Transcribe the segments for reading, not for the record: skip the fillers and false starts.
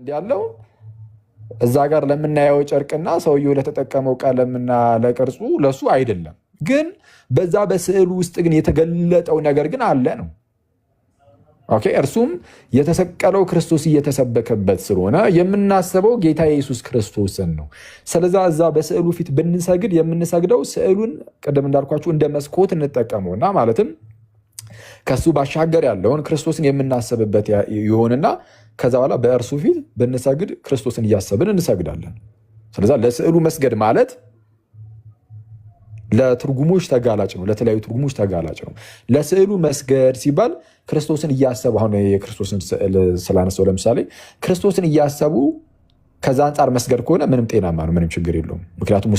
ያለው እዛ ጋር ለምናየው ጨርቅና ሰውየው ለተጠቀመው ቀለምና ለቅርጹ ለሱ አይደለም። ግን በዛ በስዕሉ ውስጥ ግን የተገለጠው ነገር ግን አለ ነው። ኦኬ፣ እርሱም የተሰቀለው ክርስቶስ እየተሰበከበት ስለሆነ የምናስበው ጌታ ኢየሱስ ክርስቶስን ነው። ስለዛ እዛ በስዕሉ ፊት ብንሰግድ የምንሰግደው ስዕሉን ቅድም እንዳልኳችሁ እንደ መስኮት እንጠቀመውና ማለትም ከሱ ባሻገር ያለውን ክርስቶስን የምናስብበት ይሆንና ከዛ በኋላ በእርሱ ፊት ብንሰግድ ክርስቶስን እያሰብን እንሰግዳለን። ስለዛ ለስዕሉ መስገድ ማለት ለትርጉሞች ተጋላጭ ነው፣ ለተለያዩ ትርጉሞች ተጋላጭ ነው። ለስዕሉ መስገድ ሲባል ክርስቶስን እያሰቡ አሁን የክርስቶስን ስዕል ስላነሳው ለምሳሌ ክርስቶስን እያሰቡ ከዛ አንጻር መስገድ ከሆነ ምንም ጤናማ ነው፣ ምንም ችግር የለውም። ምክንያቱም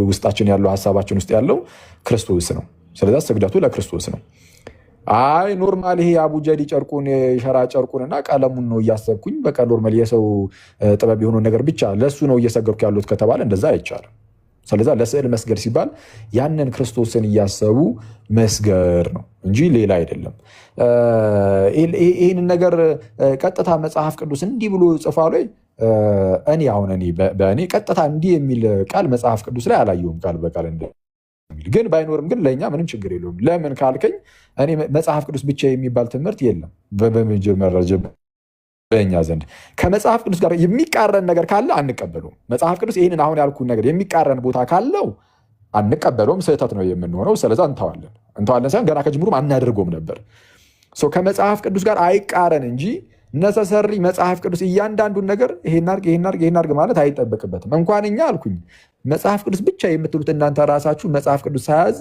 ውስጣችን ያለው ሀሳባችን ውስጥ ያለው ክርስቶስ ነው። ስለዛ ስግደቱ ለክርስቶስ ነው። አይ ኖርማል ይሄ አቡጀዲ ጨርቁን የሸራ ጨርቁንና ቀለሙን ነው እያሰብኩኝ በቃ ኖርማል የሰው ጥበብ የሆነውን ነገር ብቻ ለሱ ነው እየሰገድኩ ያሉት ከተባለ እንደዛ አይቻልም። ስለዛ ለስዕል መስገድ ሲባል ያንን ክርስቶስን እያሰቡ መስገድ ነው እንጂ ሌላ አይደለም። ይህንን ነገር ቀጥታ መጽሐፍ ቅዱስ እንዲህ ብሎ ጽፏል ወይ? በእኔ ቀጥታ እንዲህ የሚል ቃል መጽሐፍ ቅዱስ ላይ አላየሁም ቃል በቃል ግን ባይኖርም ግን ለእኛ ምንም ችግር የለውም። ለምን ካልከኝ እኔ መጽሐፍ ቅዱስ ብቻ የሚባል ትምህርት የለም በመጀመሪያ በእኛ ዘንድ። ከመጽሐፍ ቅዱስ ጋር የሚቃረን ነገር ካለ አንቀበለውም። መጽሐፍ ቅዱስ ይህንን አሁን ያልኩን ነገር የሚቃረን ቦታ ካለው አንቀበለውም፣ ስህተት ነው የምንሆነው። ስለዛ እንተዋለን ሳይሆን ገና ከጅምሩም አናደርገውም ነበር። ከመጽሐፍ ቅዱስ ጋር አይቃረን እንጂ ነሰሰሪ መጽሐፍ ቅዱስ እያንዳንዱን ነገር ይሄን አድርግ ማለት አይጠበቅበትም። እንኳን እኛ አልኩኝ መጽሐፍ ቅዱስ ብቻ የምትሉት እናንተ ራሳችሁ መጽሐፍ ቅዱስ ሳያዝ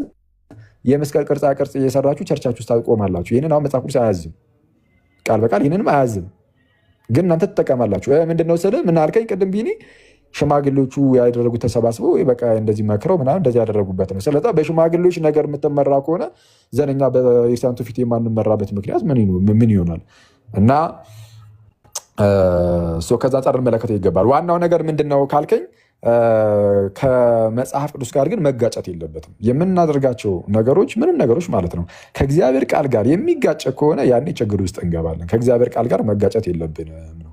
የመስቀል ቅርጻ ቅርጽ እየሰራችሁ ቸርቻችሁ ውስጥ ታቆማላችሁ። ይህንን አሁን መጽሐፍ ቅዱስ አያዝም፣ ቃል በቃል ይህንንም አያዝም። ግን እናንተ ትጠቀማላችሁ። ምንድነው ስል ምን አልከኝ ቅድም ቢኒ ሽማግሌዎቹ ያደረጉት ተሰባስበው በቃ እንደዚህ መክረው ምናምን እንደዚህ ያደረጉበት ነው። ስለዛ በሽማግሌዎች ነገር የምትመራ ከሆነ ዘነኛ በኢሳንቱ ፊት የማንመራበት ምክንያት ምን ይሆናል? እና ከዛ አንጻር እንመለከተው ይገባል። ዋናው ነገር ምንድነው ካልከኝ ከመጽሐፍ ቅዱስ ጋር ግን መጋጨት የለበትም። የምናደርጋቸው ነገሮች ምንም ነገሮች ማለት ነው ከእግዚአብሔር ቃል ጋር የሚጋጭ ከሆነ ያኔ ችግር ውስጥ እንገባለን። ከእግዚአብሔር ቃል ጋር መጋጨት የለብንም ነው።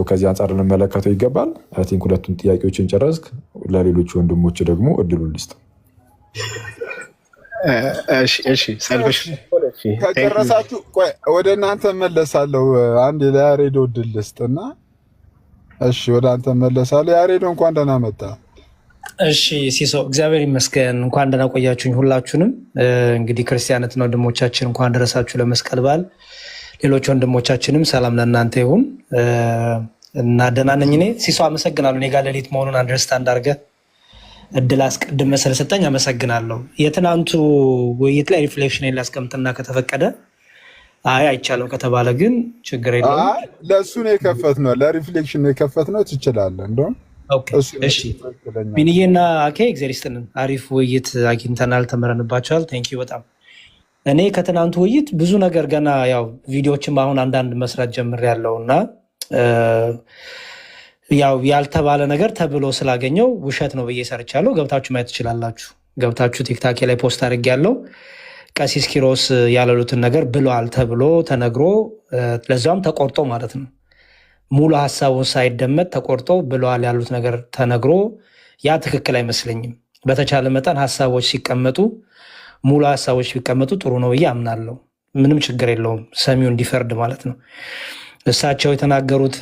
ከዚህ አንጻር እንመለከተው ይገባል። ቲንክ ሁለቱን ጥያቄዎችን ጨረስክ። ለሌሎች ወንድሞች ደግሞ እድሉን ልስጥ። ከጨረሳችሁ ወደ እናንተ መለሳለሁ። አንድ ለያሬዶ እድል ልስጥና እሺ፣ ወደ አንተ መለሳለሁ። ያሬዶ እንኳን ደህና መጣ። እሺ ሲሶ፣ እግዚአብሔር ይመስገን። እንኳን ደህና ቆያችሁኝ ሁላችሁንም። እንግዲህ ክርስቲያኖች ወንድሞቻችን እንኳን ደረሳችሁ ለመስቀል በዓል። ሌሎች ወንድሞቻችንም ሰላም ለእናንተ ይሁን እና ደህና ነኝ እኔ። ሲሶ አመሰግናለሁ። እኔ ጋር ሌሊት መሆኑን አንደርስታንድ አድርገህ እድል አስቀድመህ ስለሰጠኝ አመሰግናለሁ። የትናንቱ ውይይት ላይ ሪፍሌክሽን ላስቀምጥና ከተፈቀደ አይቻልም ከተባለ ግን ችግር የለውም። ለእሱ ነው የከፈትነው፣ ለሪፍሌክሽን ነው የከፈትነው። ትችላለህ እንደውም። እሺ ቢንዬና አኬ እግዚአብሔር ይስጥልን። አሪፍ ውይይት አግኝተናል፣ ተምረንባቸዋል። ቴንኪው በጣም። እኔ ከትናንቱ ውይይት ብዙ ነገር ገና ያው ቪዲዮዎችም አሁን አንዳንድ መስራት ጀምሬያለሁ እና ያው ያልተባለ ነገር ተብሎ ስላገኘው ውሸት ነው ብዬ ሰርቻለሁ። ገብታችሁ ማየት ትችላላችሁ። ገብታችሁ ቲክታክ ላይ ፖስት አድርጌያለሁ። ቀሲስ ኪሮስ ያለሉትን ነገር ብለዋል ተብሎ ተነግሮ ለዛም ተቆርጦ ማለት ነው ሙሉ ሀሳቡን ሳይደመጥ ተቆርጦ ብለዋል ያሉት ነገር ተነግሮ ያ ትክክል አይመስለኝም። በተቻለ መጠን ሀሳቦች ሲቀመጡ ሙሉ ሀሳቦች ቢቀመጡ ጥሩ ነው ብዬ አምናለሁ። ምንም ችግር የለውም፣ ሰሚው እንዲፈርድ ማለት ነው። እሳቸው የተናገሩት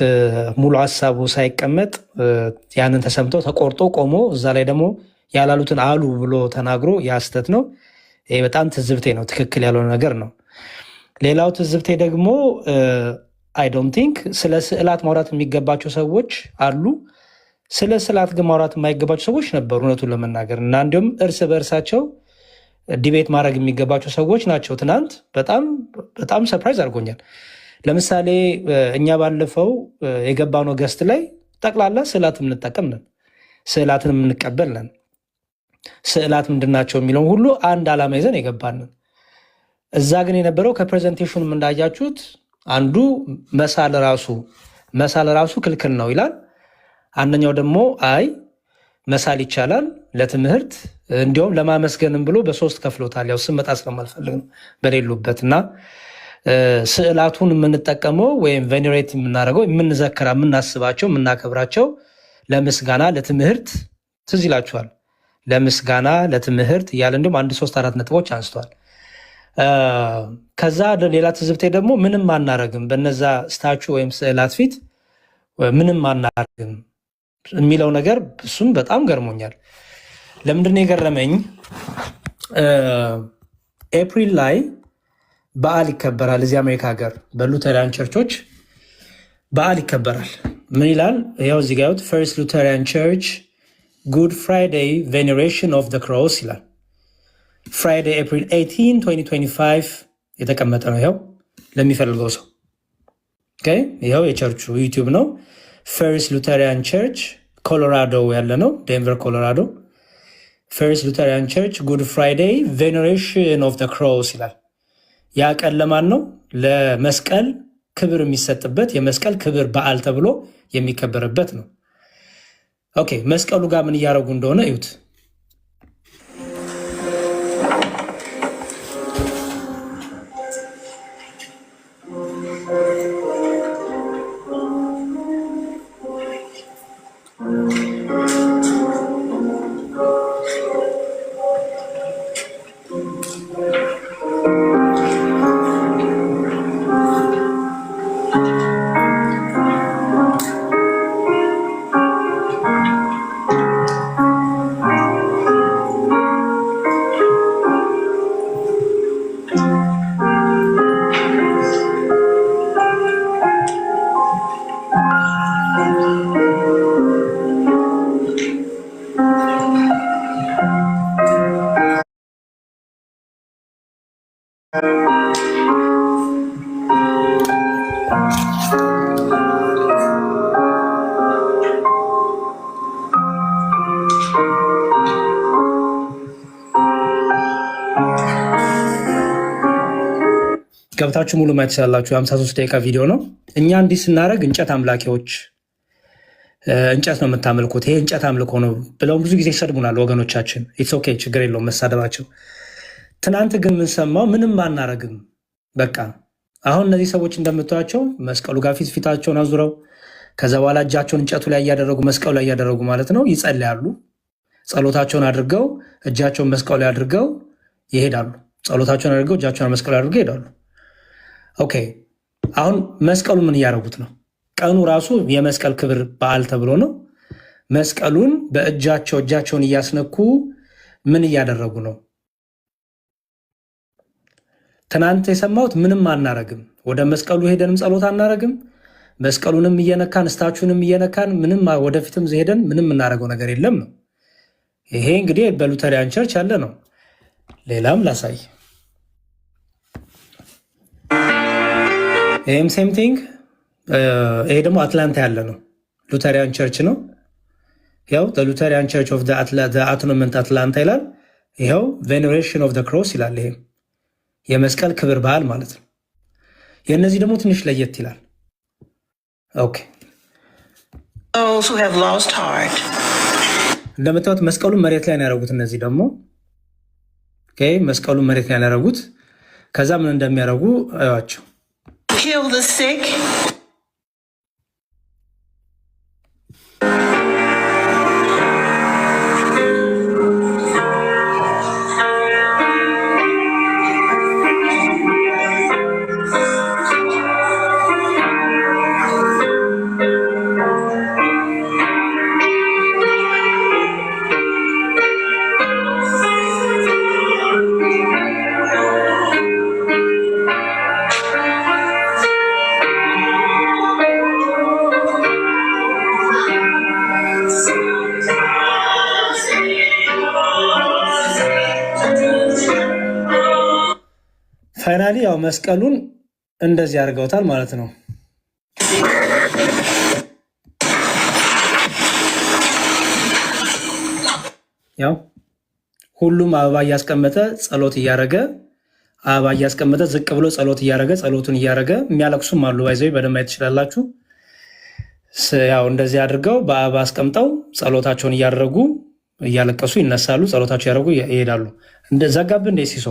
ሙሉ ሀሳቡ ሳይቀመጥ ያንን ተሰምተው ተቆርጦ ቆሞ እዛ ላይ ደግሞ ያላሉትን አሉ ብሎ ተናግሮ ያ ስህተት ነው። ይሄ በጣም ትዝብቴ ነው፣ ትክክል ያልሆነ ነገር ነው። ሌላው ትዝብቴ ደግሞ አይ ዶንት ቲንክ ስለ ስዕላት ማውራት የሚገባቸው ሰዎች አሉ፣ ስለ ስዕላት ግን ማውራት የማይገባቸው ሰዎች ነበሩ እውነቱን ለመናገር እና እንዲሁም እርስ በእርሳቸው ዲቤት ማድረግ የሚገባቸው ሰዎች ናቸው። ትናንት በጣም ሰርፕራይዝ አድርጎኛል። ለምሳሌ እኛ ባለፈው የገባነው ገስት ላይ ጠቅላላ ስዕላት የምንጠቀም ነን፣ ስዕላትን የምንቀበል ነን። ስዕላት ምንድናቸው የሚለውን ሁሉ አንድ ዓላማ ይዘን የገባንን። እዛ ግን የነበረው ከፕሬዘንቴሽኑም እንዳያችሁት አንዱ መሳል ራሱ ክልክል ነው ይላል። አንደኛው ደግሞ አይ መሳል ይቻላል ለትምህርት እንዲሁም ለማመስገንም ብሎ በሶስት ከፍሎታል። ያው ስም መጣ ስለማልፈልግ ነው በሌሉበት እና ስዕላቱን የምንጠቀመው ወይም ቬኔሬት የምናደርገው የምንዘክራ የምናስባቸው የምናከብራቸው ለምስጋና ለትምህርት ትዝ ይላችኋል። ለምስጋና ለትምህርት እያለ እንዲሁም 1 3 4 ነጥቦች አንስቷል። ከዛ ሌላ ትዝብቴ ደግሞ ምንም አናረግም በነዛ ስታቹ ወይም ስዕላት ፊት ምንም አናረግም የሚለው ነገር እሱም በጣም ገርሞኛል። ለምንድነው የገረመኝ? ኤፕሪል ላይ በዓል ይከበራል። እዚህ አሜሪካ ሀገር በሉተሪያን ቸርቾች በዓል ይከበራል። ምን ይላል? ያው እዚህ ጋር ፈርስት ሉተሪያን ቸርች ጉድ ፍራይዴይ ቬኔሬሽን ኦፍ ዘ ክሮስ ይላል። ፍራይዴይ ኤፕሪል 18 2025 የተቀመጠ ነው። ይኸው ለሚፈልገው ሰው ይኸው የቸርቹ ዩቲዩብ ነው። ፈርስት ሉተሪያን ቸርች ኮሎራዶ ያለ ነው፣ ዴንቨር ኮሎራዶ። ፈርስት ሉተሪያን ቸርች ጉድ ፍራይዴይ ቬኔሬሽን ኦፍ ዘ ክሮስ ይላል። ያ ቀን ለማን ነው? ለመስቀል ክብር የሚሰጥበት የመስቀል ክብር በዓል ተብሎ የሚከበርበት ነው። ኦኬ፣ መስቀሉ ጋር ምን እያደረጉ እንደሆነ እዩት። ገብታችሁ ሙሉ ማየት ትችላላችሁ። 53 ደቂቃ ቪዲዮ ነው። እኛ እንዲህ ስናደርግ እንጨት አምላኪዎች እንጨት ነው የምታመልኩት፣ ይሄ እንጨት አምልኮ ነው ብለው ብዙ ጊዜ ይሰድቡናል ወገኖቻችን። ኢትስ ኦኬ፣ ችግር የለውም መሳደባቸው። ትናንት ግን የምንሰማው ምንም አናረግም በቃ። አሁን እነዚህ ሰዎች እንደምታዩቸው መስቀሉ ጋር ፊታቸውን አዙረው ከዛ በኋላ እጃቸውን እንጨቱ ላይ እያደረጉ መስቀሉ ላይ እያደረጉ ማለት ነው ይጸልያሉ። ጸሎታቸውን አድርገው እጃቸውን መስቀሉ ላይ አድርገው ይሄዳሉ። ጸሎታቸውን አድርገው እጃቸውን መስቀሉ ላይ አድርገው ይሄዳሉ። ኦኬ፣ አሁን መስቀሉ ምን እያደረጉት ነው? ቀኑ ራሱ የመስቀል ክብር በዓል ተብሎ ነው። መስቀሉን እጃቸውን እያስነኩ ምን እያደረጉ ነው? ትናንት የሰማሁት ምንም አናረግም፣ ወደ መስቀሉ ሄደንም ጸሎት አናረግም፣ መስቀሉንም እየነካን ስታችሁንም እየነካን ምንም ወደፊትም ሄደን ምንም እናደርገው ነገር የለም ነው። ይሄ እንግዲህ በሉተሪያን ቸርች ያለ ነው። ሌላም ላሳይ። ይህም ሴም ቲንግ። ይሄ ደግሞ አትላንታ ያለ ነው፣ ሉተሪያን ቸርች ነው። ያው ሉተሪያን ቸርች ኦፍ አቶኖመንት አትላንታ ይላል። ይኸው ቬኔሬሽን ኦፍ ክሮስ ይላል። ይሄም የመስቀል ክብር በዓል ማለት ነው። የእነዚህ ደግሞ ትንሽ ለየት ይላል። ኦኬ፣ እንደምታዩት መስቀሉን መሬት ላይ ነው ያደረጉት። እነዚህ ደግሞ መስቀሉን መሬት ላይ ያደረጉት። ከዛ ምን እንደሚያደርጉ አያቸው። Heal the sick. ፋይናሊ ያው መስቀሉን እንደዚህ አድርገውታል ማለት ነው። ያው ሁሉም አበባ እያስቀመጠ ጸሎት እያደረገ አበባ እያስቀመጠ ዝቅ ብሎ ጸሎት እያደረገ ጸሎቱን እያደረገ የሚያለቅሱም አሉ። ባይዘው በደንብ ማየት ትችላላችሁ። ያው እንደዚህ አድርገው በአበባ አስቀምጠው ጸሎታቸውን እያደረጉ እያለቀሱ ይነሳሉ። ጸሎታቸው ያደረጉ ይሄዳሉ። ዘጋብ እንደ ሲሶ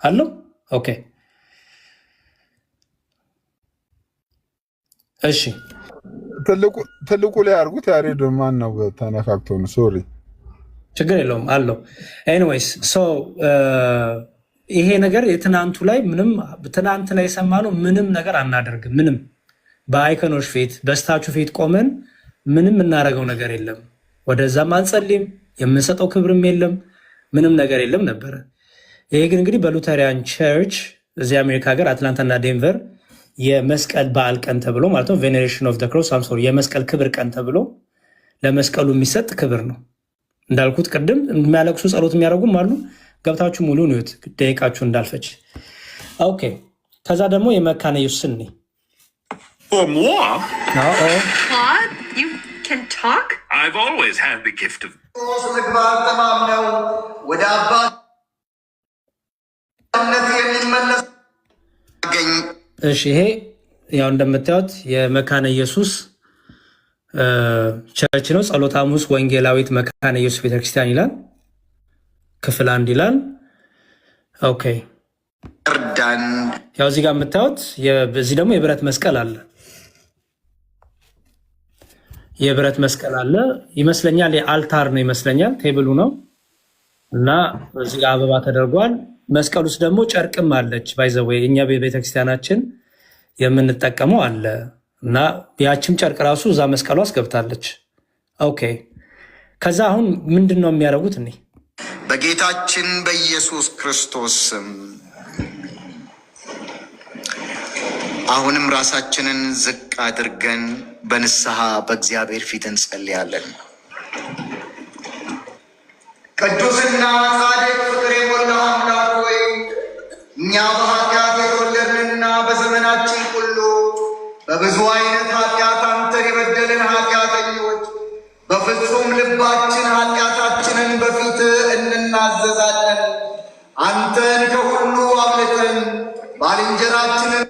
አለው። ኦኬ፣ እሺ ትልቁ ላይ አድርጉት። ያሬድ ማን ነው ተነካክቶ ነው? ሶሪ ችግር የለውም አለው። ኤኒዌይስ ይሄ ነገር የትናንቱ ላይ ምንም ትናንት ላይ የሰማነው ምንም ነገር አናደርግም። ምንም በአይከኖች ፊት በስታችሁ ፊት ቆመን ምንም የምናደርገው ነገር የለም። ወደዛም አንጸልይም፣ የምንሰጠው ክብርም የለም፣ ምንም ነገር የለም ነበረ። ይሄ ግን እንግዲህ በሉተሪያን ቸርች እዚህ አሜሪካ ሀገር አትላንታና ዴንቨር የመስቀል በዓል ቀን ተብሎ ማለት ነው ቬኔሬሽን ኦፍ ክሮስ የመስቀል ክብር ቀን ተብሎ ለመስቀሉ የሚሰጥ ክብር ነው። እንዳልኩት ቅድም የሚያለቅሱ ጸሎት የሚያደርጉም አሉ። ገብታችሁ ሙሉ ኒዩት ደቂቃችሁ እንዳልፈች። ኦኬ ከዛ ደግሞ የመካነ ኢየሱስ እኔ For more? Claude, you can talk? I've always had the gift of. ምግባር ተማምነው ወደ አባትነት የሚመለስ ገኝ። እሺ ይሄ ያው እንደምታዩት የመካነ ኢየሱስ ቸርች ነው። ጸሎተ ሐሙስ ወንጌላዊት መካነ ኢየሱስ ቤተክርስቲያን ይላል። ክፍል 1 ይላል። ኦኬ እርዳን። ያው እዚህ ጋር የምታዩት እዚህ ደግሞ የብረት መስቀል አለ። የብረት መስቀል አለ ይመስለኛል። የአልታር ነው ይመስለኛል። ቴብሉ ነው እና እዚህ ጋር አበባ ተደርጓል። መስቀል ውስጥ ደግሞ ጨርቅም አለች። ባይዘወይ እኛ ቤተክርስቲያናችን የምንጠቀመው አለ እና ያችም ጨርቅ ራሱ እዛ መስቀሏ አስገብታለች። ኦኬ ከዛ አሁን ምንድን ነው የሚያደርጉት? እኔ በጌታችን በኢየሱስ ክርስቶስ ስም አሁንም ራሳችንን ዝቅ አድርገን በንስሐ በእግዚአብሔር ፊት እንጸልያለን። ቅዱስና ጻድቅ ፍቅር የሞላው አምላክ ሆይ እኛ በኃጢአት የተወለድንና በዘመናችን ሁሉ በብዙ አይነት ኃጢአት አንተን የበደልን ኃጢአተኞች በፍጹም ልባችን ኃጢአታችንን በፊት እንናዘዛለን። አንተን ከሁሉ አብልጠን ባልንጀራችንን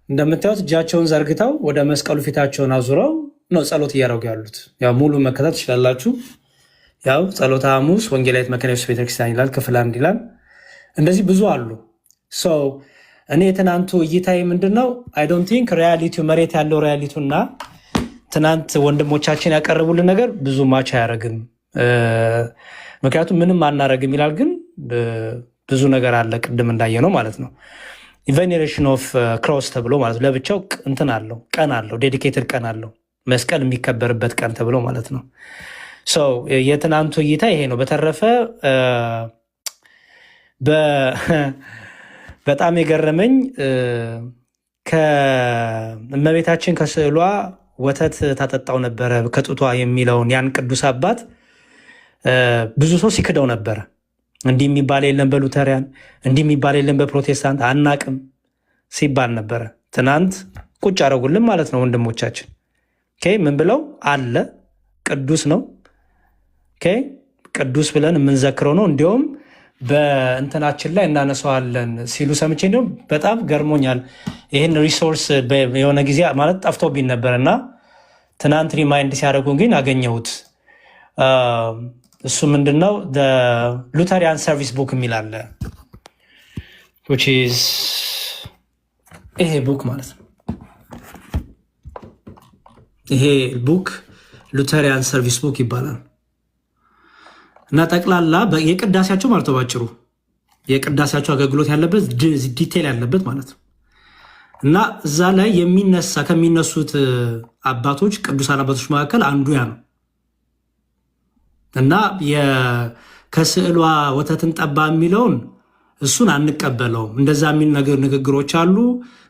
እንደምታዩት እጃቸውን ዘርግተው ወደ መስቀሉ ፊታቸውን አዙረው ነው ጸሎት እያደረጉ ያሉት። ያው ሙሉ መከታተል ትችላላችሁ። ያው ጸሎተ ሐሙስ ወንጌላዊት መካነ ኢየሱስ ቤተክርስቲያን ይላል። ክፍል 1 ይላል። እንደዚህ ብዙ አሉ። እኔ የትናንቱ እይታዬ ምንድን ነው? አይ ዶንት ቲንክ ሪያሊቲው መሬት ያለው ሪያሊቲው እና ትናንት ወንድሞቻችን ያቀረቡልን ነገር ብዙ ማች አያደርግም። ምክንያቱም ምንም አናደርግም ይላል፣ ግን ብዙ ነገር አለ። ቅድም እንዳየ ነው ማለት ነው ቬኔሬሽን ኦፍ ክሮስ ተብሎ ማለት ነው። ለብቻው እንትን አለው፣ ቀን አለው፣ ዴዲኬትድ ቀን አለው፣ መስቀል የሚከበርበት ቀን ተብሎ ማለት ነው። የትናንቱ እይታ ይሄ ነው። በተረፈ በጣም የገረመኝ ከእመቤታችን ከስዕሏ ወተት ታጠጣው ነበረ ከጡቷ የሚለውን ያን ቅዱስ አባት ብዙ ሰው ሲክደው ነበረ። እንዲህ የሚባል የለም በሉተሪያን፣ እንዲህ የሚባል የለም በፕሮቴስታንት አናቅም ሲባል ነበረ። ትናንት ቁጭ አደረጉልን ማለት ነው ወንድሞቻችን። ምን ብለው አለ ቅዱስ ነው፣ ቅዱስ ብለን የምንዘክረው ነው፣ እንዲሁም በእንትናችን ላይ እናነሳዋለን ሲሉ ሰምቼ እንዲሁም በጣም ገርሞኛል። ይህን ሪሶርስ የሆነ ጊዜ ማለት ጠፍቶብኝ ነበር እና ትናንት ሪማይንድ ሲያደርጉን ግን አገኘሁት። እሱ ምንድነው ሉተሪያን ሰርቪስ ቡክ የሚል አለ። ይሄ ቡክ ማለት ነው። ይሄ ቡክ ሉተሪያን ሰርቪስ ቡክ ይባላል እና ጠቅላላ የቅዳሴያቸው ማለት ነው። ባጭሩ የቅዳሴያቸው አገልግሎት ያለበት ዲቴል ያለበት ማለት ነው እና እዛ ላይ ከሚነሱት አባቶች ቅዱሳን አባቶች መካከል አንዱ ያ ነው እና ከስዕሏ ወተትን ጠባ የሚለውን እሱን አንቀበለውም። እንደዛ የሚል ንግግሮች አሉ፣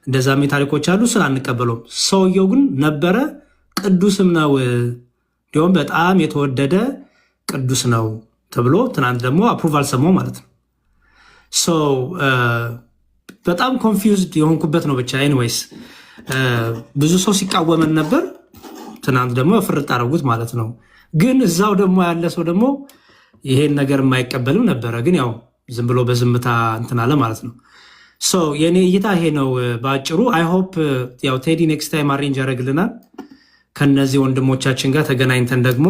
እንደዛ የሚል ታሪኮች አሉ። እሱን አንቀበለውም። ሰውየው ግን ነበረ፣ ቅዱስም ነው፣ እንዲሁም በጣም የተወደደ ቅዱስ ነው ተብሎ ትናንት ደግሞ አፕሩቫል ሰማው ማለት ነው። በጣም ኮንፊውዝድ የሆንኩበት ነው ብቻ። ኤኒዌይስ ብዙ ሰው ሲቃወመን ነበር። ትናንት ደግሞ ፍርጥ አደረጉት ማለት ነው። ግን እዛው ደግሞ ያለ ሰው ደግሞ ይሄን ነገር የማይቀበልም ነበረ። ግን ያው ዝም ብሎ በዝምታ እንትን አለ ማለት ነው። የኔ እይታ ይሄ ነው በአጭሩ። አይ ሆፕ ያው ቴዲ ኔክስት ታይም አሬንጅ ያደርግልናል ከነዚህ ወንድሞቻችን ጋር ተገናኝተን ደግሞ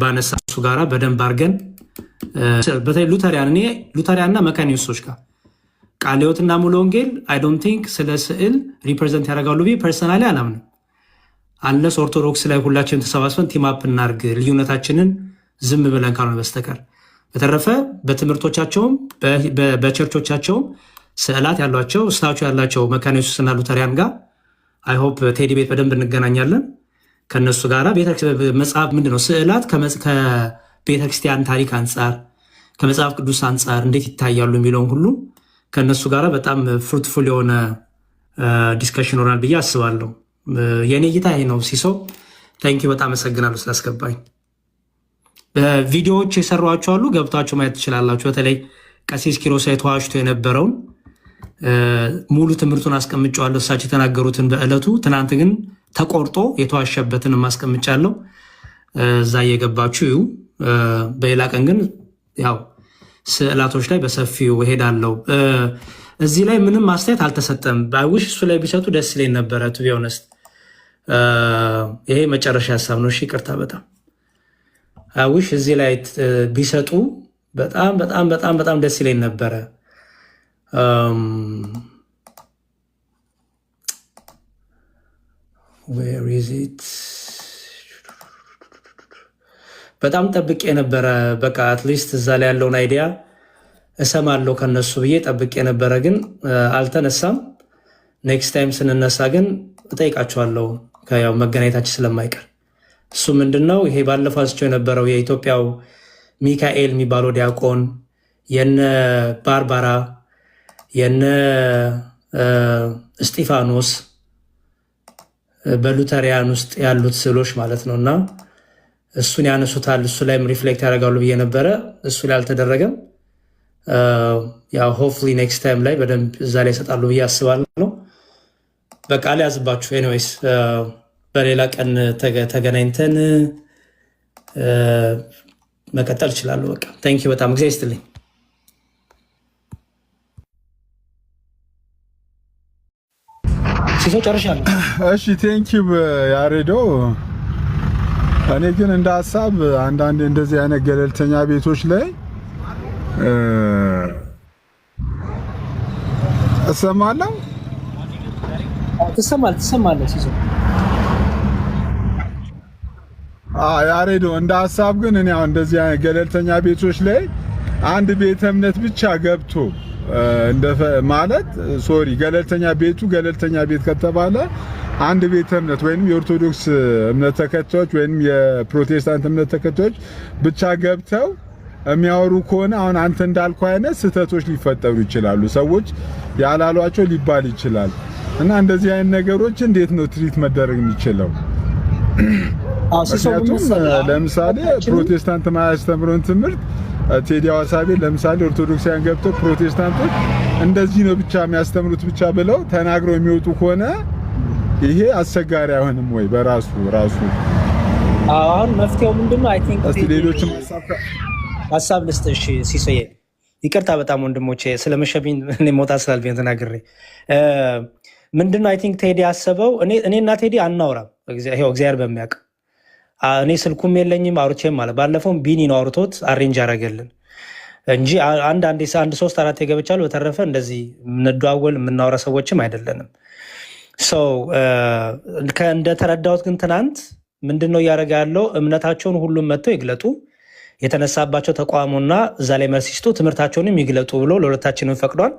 ባነሳሱ ጋራ በደንብ አድርገን በተለይ ሉተሪያን እና መካነ ኢየሱሶች ጋር ቃለ ሕይወትና ሙሉ ወንጌል አይ ዶንት ቲንክ ስለ ስዕል ሪፕሬዘንት ያደርጋሉ ብዬ ፐርሰናሊ አላምንም። አንለስ ኦርቶዶክስ ላይ ሁላችንም ተሰባስበን ቲማፕ እናርግ ልዩነታችንን ዝም ብለን ካልሆነ በስተቀር። በተረፈ በትምህርቶቻቸውም በቸርቾቻቸውም ስዕላት ያሏቸው ስታቹ ያላቸው መካነ ኢየሱስና ሉተሪያን ጋር አይ ሆፕ ቴዲ ቤት በደንብ እንገናኛለን ከነሱ ጋር። መጽሐፍ ምንድነው ስዕላት ከቤተክርስቲያን ታሪክ አንጻር ከመጽሐፍ ቅዱስ አንጻር እንዴት ይታያሉ የሚለውን ሁሉ ከነሱ ጋር በጣም ፍሩትፉል የሆነ ዲስከሽን ይኖራል ብዬ አስባለሁ። የኔ እይታ ይሄ ነው። ሲሶ ታንኪዩ በጣም አመሰግናለሁ ስላስገባኝ። ቪዲዮዎች የሰሯቸው አሉ፣ ገብታችሁ ማየት ትችላላችሁ። በተለይ ቀሲስ ኪሮስ ተዋሽቶ የነበረውን ሙሉ ትምህርቱን አስቀምጫለሁ፣ እሳቸው የተናገሩትን በዕለቱ። ትናንት ግን ተቆርጦ የተዋሸበትን ማስቀምጫለሁ፣ እዛ እየገባችሁ። በሌላ ቀን ግን ያው ስዕላቶች ላይ በሰፊው እሄዳለሁ። እዚህ ላይ ምንም አስተያየት አልተሰጠም። ባይውሽ እሱ ላይ ቢሰጡ ደስ ይለኝ ነበረ። ቱ ቢ ኦነስት ይሄ መጨረሻ ሀሳብ ነው። እሺ ይቅርታ። በጣም አይውሽ እዚህ ላይ ቢሰጡ በጣም በጣም በጣም በጣም ደስ ይለኝ ነበረ። where is it? በጣም ጠብቄ ነበረ። በቃ አትሊስት እዛ ላይ ያለውን አይዲያ እሰማለሁ ከነሱ ብዬ ጠብቄ ነበረ፣ ግን አልተነሳም። ኔክስት ታይም ስንነሳ ግን እጠይቃቸዋለሁ፣ ያው መገናኘታችን ስለማይቀር። እሱ ምንድነው ይሄ ባለፈው አንስቼው የነበረው የኢትዮጵያው ሚካኤል የሚባለው ዲያቆን የነ ባርባራ የነ እስጢፋኖስ በሉተሪያን ውስጥ ያሉት ስዕሎች ማለት ነው እና እሱን ያነሱታል። እሱ ላይም ሪፍሌክት ያደርጋሉ ብዬ ነበረ። እሱ ላይ አልተደረገም። ያው ሆፕፉሊ ኔክስት ታይም ላይ በደንብ እዛ ላይ ይሰጣሉ ብዬ አስባለሁ። በቃ አልያዝባችሁ። ኤኒዌይስ በሌላ ቀን ተገናኝተን መቀጠል እችላለሁ። በቃ ታንኪዩ በጣም ጊዜ ይስጥልኝ። ሲሶ ጨርሻለሁ። እሺ ቴንኪው ያሬዶ። እኔ ግን እንደ ሀሳብ አንዳንድ እንደዚህ አይነት ገለልተኛ ቤቶች ላይ እሰማለሁ። ትሰማለህ ሲሶ? ያሬዶ እንደ ሀሳብ ግን እኔ አሁን እንደዚህ አይነት ገለልተኛ ቤቶች ላይ አንድ ቤተ እምነት ብቻ ገብቶ ማለት ሶሪ ገለልተኛ ቤት ከተባለ አንድ ቤተ እምነት ወይንም የኦርቶዶክስ እምነት ተከታዮች ወይንም የፕሮቴስታንት እምነት ተከታዮች ብቻ ገብተው የሚያወሩ ከሆነ አሁን አንተ እንዳልከው አይነት ስህተቶች ሊፈጠሩ ይችላሉ። ሰዎች ያላሏቸው ሊባል ይችላል እና እንደዚህ አይነት ነገሮች እንዴት ነው ትሪት መደረግ የሚችለው? ለምሳሌ ፕሮቴስታንት ማያስተምረውን ትምህርት ቴዲ ሐዋሳቤ ለምሳሌ ኦርቶዶክሳውያን ገብተው ፕሮቴስታንቶች እንደዚህ ነው ብቻ የሚያስተምሩት ብቻ ብለው ተናግረው የሚወጡ ከሆነ ይሄ አስቸጋሪ አይሆንም ወይ? በራሱ አሁን መፍትሄው ምንድነው? አይ ቲንክ እስቲ ሌሎችም ሀሳብ ልስጥ። እሺ ሲሶዬ ይቅርታ በጣም ወንድሞቼ ስለመሸብኝ እኔ መውጣት ስላልብኝ ተናግሬ ምንድነው አይ ቲንክ ቴዲ ያሰበው እኔና ቴዲ አናወራም። ይሄው እግዚአብሔር በሚያውቅ እኔ ስልኩም የለኝም አውርቼም ማለት ባለፈውም ቢኒ ነው አውርቶት አሬንጅ አደረገልን እንጂ አንድ 3-4 የገብቻለሁ። በተረፈ እንደዚህ የምንደዋወል የምናወራ ሰዎችም አይደለንም። ሰው እንደተረዳሁት ግን ትናንት ምንድነው እያደረገ ያለው እምነታቸውን ሁሉም መጥተው ይግለጡ፣ የተነሳባቸው ተቋሙና እዛ ላይ መልስ ይስጡ፣ ትምህርታቸውንም ይግለጡ ብሎ ለሁለታችንም ፈቅዷል።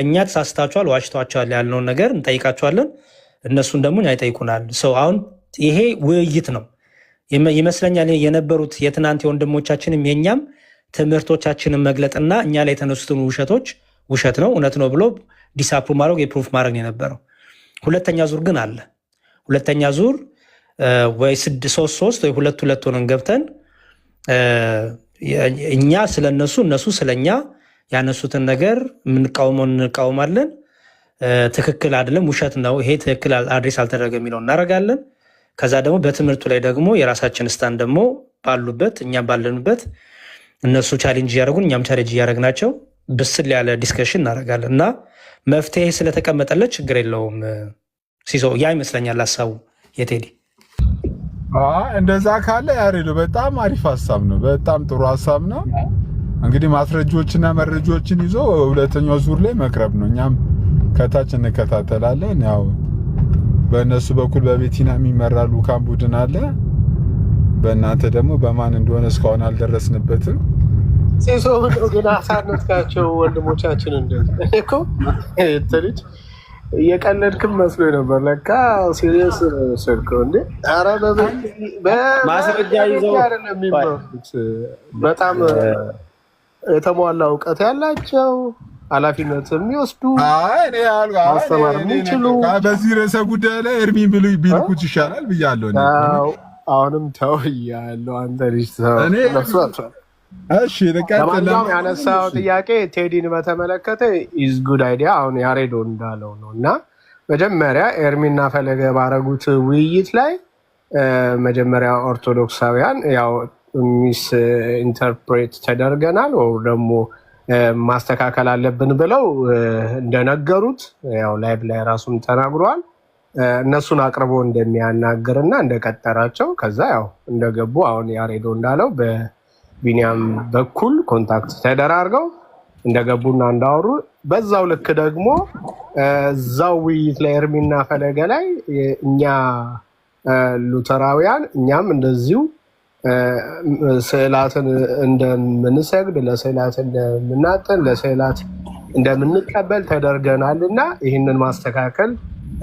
እኛ ተሳስታችኋል፣ ዋሽቷችኋል ያልነውን ነገር እንጠይቃቸዋለን፣ እነሱን ደግሞ ይጠይቁናል። ሰው አሁን ይሄ ውይይት ነው ይመስለኛል። የነበሩት የትናንት የወንድሞቻችንም የኛም ትምህርቶቻችንን መግለጥና እኛ ላይ የተነሱትን ውሸቶች ውሸት ነው እውነት ነው ብሎ ዲስአፕሩቭ ማድረግ የፕሩፍ ማድረግ የነበረው። ሁለተኛ ዙር ግን አለ። ሁለተኛ ዙር ወይ 3-3 ወይ 2-2 ሆነን ገብተን እኛ ስለነሱ እነሱ ስለኛ ያነሱትን ነገር የምንቃወመው እንቃወማለን። ትክክል አይደለም ውሸት ነው ይሄ ትክክል አድሬስ አልተደረገ የሚለው እናደርጋለን። ከዛ ደግሞ በትምህርቱ ላይ ደግሞ የራሳችን ስታንድ ደግሞ ባሉበት እኛም ባለንበት እነሱ ቻሌንጅ እያደረጉን እኛም ቻሌንጅ እያደረግናቸው ብስል ያለ ዲስከሽን እናደርጋለን እና መፍትሄ ስለተቀመጠለት ችግር የለውም። ሲሶ ያ ይመስለኛል ሀሳቡ የቴዲ። እንደዛ ካለ ያሬዶ በጣም አሪፍ ሀሳብ ነው። በጣም ጥሩ ሀሳብ ነው። እንግዲህ ማስረጃዎችና መረጃዎችን ይዞ ሁለተኛው ዙር ላይ መቅረብ ነው። እኛም ከታች እንከታተላለን። ያው በእነሱ በኩል በቤቲና የሚመራ ልኡካን ቡድን አለ። በእናንተ ደግሞ በማን እንደሆነ እስካሁን አልደረስንበትም። ሲሶ ግን አሳነትካቸው ወንድሞቻችን እንደዚህ እኮ ልጅ እየቀለድክም መስሎ ነበር። ለካ ሲሪየስ ስልከው እንዴ! ኧረ ማስረጃ ይዘው የሚመሩት በጣም የተሟላ እውቀት ያላቸው ኃላፊነት የሚወስዱ ማስተማር የሚችሉ በዚህ ርዕሰ ጉዳይ ላይ እርሚን ቢልኩት ይሻላል ብያለሁ። አሁንም ተው እያለሁ አንተ ልጅ ተው። እሺ ለማንኛውም ያነሳው ጥያቄ ቴዲን በተመለከተ ኢዝ ጉድ አይዲያ አሁን ያሬዶ እንዳለው ነው። እና መጀመሪያ ኤርሚና ፈለገ ባረጉት ውይይት ላይ መጀመሪያ ኦርቶዶክሳውያን ያው ሚስ ኢንተርፕሬት ተደርገናል ወይ ደግሞ ማስተካከል አለብን ብለው እንደነገሩት ያው ላይቭ ላይ ራሱን ተናግሯል። እነሱን አቅርቦ እንደሚያናግርና እንደቀጠራቸው ከዛ ያው እንደገቡ አሁን ያሬዶ እንዳለው በቢኒያም በኩል ኮንታክት ተደራርገው እንደገቡና እንዳወሩ በዛው ልክ ደግሞ እዛው ውይይት ላይ ኤርሚና ፈለገ ላይ እኛ ሉተራውያን እኛም እንደዚሁ ስዕላትን እንደምንሰግድ ለስዕላት እንደምናጠን ለስዕላት እንደምንቀበል ተደርገናል እና ይህንን ማስተካከል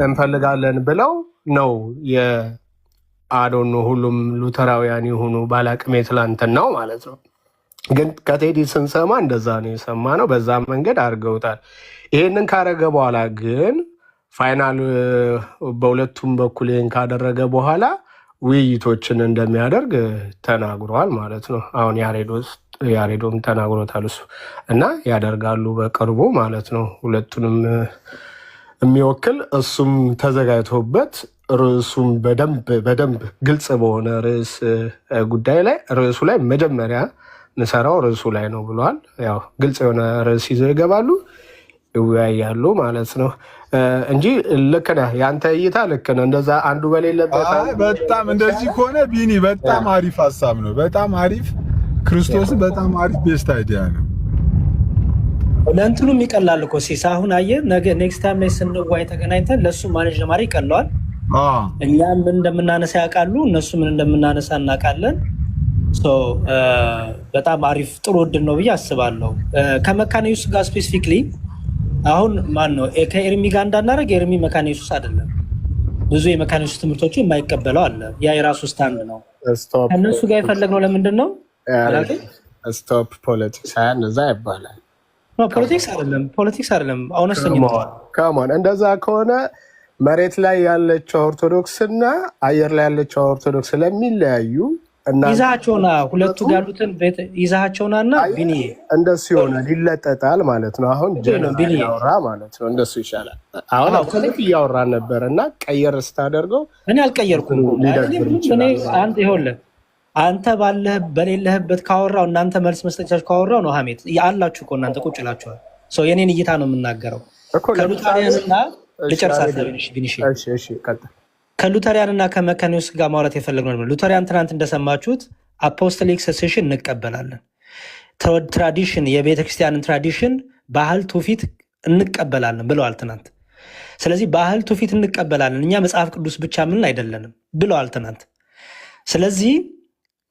እንፈልጋለን ብለው ነው የአዶኖ ሁሉም ሉተራውያን የሆኑ ባላቅሜ ትላንትናው ማለት ነው። ግን ከቴዲ ስንሰማ እንደዛ ነው የሰማ ነው። በዛ መንገድ አድርገውታል። ይሄንን ካረገ በኋላ ግን ፋይናል በሁለቱም በኩል ይህን ካደረገ በኋላ ውይይቶችን እንደሚያደርግ ተናግሯል ማለት ነው። አሁን ያሬዶም ተናግሮታል እሱ እና ያደርጋሉ በቅርቡ ማለት ነው። ሁለቱንም የሚወክል እሱም ተዘጋጅቶበት ርዕሱም በደንብ ግልጽ በሆነ ርዕስ ጉዳይ ላይ ርዕሱ ላይ መጀመሪያ ንሰራው ርዕሱ ላይ ነው ብሏል። ያው ግልጽ የሆነ ርዕስ ይዘው ይገባሉ፣ ይወያያሉ ማለት ነው እንጂ ልክ ነህ። ያንተ እይታ ልክ ነው። እንደዛ አንዱ በሌለበት በጣም እንደዚህ ከሆነ ቢኒ በጣም አሪፍ ሀሳብ ነው። በጣም አሪፍ ክርስቶስ በጣም አሪፍ ቤስት አይዲያ ነው። ለእንትኑም ይቀላል እኮ ሲስ አሁን አየህ፣ ነገ ኔክስት ታይም ላይ ስንዋይ ተገናኝተን ለእሱ ማኔጅ ለማድረግ ይቀለዋል። እኛ ምን እንደምናነሳ ያውቃሉ፣ እነሱ ምን እንደምናነሳ እናውቃለን። በጣም አሪፍ ጥሩ እድል ነው ብዬ አስባለሁ። ከመካነ ኢየሱስ ጋር ስፔሲፊክሊ አሁን ማን ነው ከኤርሚ ጋር እንዳናደርግ፣ ኤርሚ መካነ ኢየሱስ አይደለም። ብዙ የመካነ ኢየሱስ ትምህርቶቹ የማይቀበለው አለ። ያ የራሱ ስታንድ ነው። ከእነሱ ጋር የፈለግነው ለምንድን ነው? ስቶፕ ፖለቲክስ እዛ ይባላል። ፖለቲክስ አይደለም። አሁነስተኛ ከማን እንደዛ ከሆነ መሬት ላይ ያለችው ኦርቶዶክስ እና አየር ላይ ያለችው ኦርቶዶክስ ስለሚለያዩ ይዛቸውና ሁለቱ ያሉትን ይዛቸውና እና ቢኒ እንደሱ ይሆናል፣ ይለጠጣል ማለት ነው። አሁን ቢኒ ያወራ ማለት ነው። እንደሱ ይሻላል። አሁን አውቶማቲክ እያወራን ነበር እና ቀየር ስታደርገው እኔ አልቀየርኩም። አንተ በሌለህበት ካወራው እናንተ መልስ መስጠቻችሁ ካወራው ነው ሀሜት አላችሁ እኮ እናንተ ቁጭ ላችኋል። የኔን እይታ ነው የምናገረው። ከሉተሪያንና ልጨርሳት ቢኒሽ ከሉተሪያንና ከመካነ ኢየሱስ ጋር ማውራት የፈለግነው ነው። ሉተሪያን ትናንት እንደሰማችሁት አፖስቶሊክ ሰሴሽን እንቀበላለን። ትራዲሽን የቤተክርስቲያንን ትራዲሽን ባህል ትውፊት እንቀበላለን ብለዋል ትናንት። ስለዚህ ባህል ትውፊት እንቀበላለን እኛ መጽሐፍ ቅዱስ ብቻ ምን አይደለንም ብለዋል ትናንት። ስለዚህ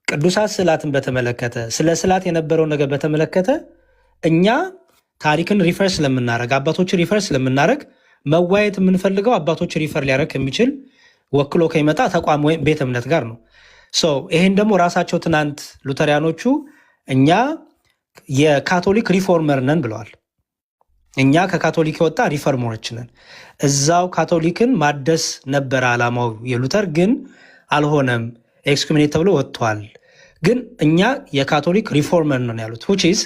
ቅዱሳት ስዕላትን በተመለከተ ስለ ስዕላት የነበረውን ነገር በተመለከተ እኛ ታሪክን ሪፈር ስለምናደረግ አባቶችን ሪፈር ስለምናደረግ መዋየት የምንፈልገው አባቶች ሪፈር ሊያደረግ የሚችል ወክሎ ከሚመጣ ተቋም ወይም ቤተ እምነት ጋር ነው። ይሄን ደግሞ ራሳቸው ትናንት ሉተሪያኖቹ እኛ የካቶሊክ ሪፎርመር ነን ብለዋል። እኛ ከካቶሊክ የወጣ ሪፎርመሮች ነን። እዛው ካቶሊክን ማደስ ነበረ ዓላማው የሉተር ግን አልሆነም፣ ኤክስኮሚኔት ተብሎ ወጥቷል። ግን እኛ የካቶሊክ ሪፎርመር ነን ያሉት ዊችዝ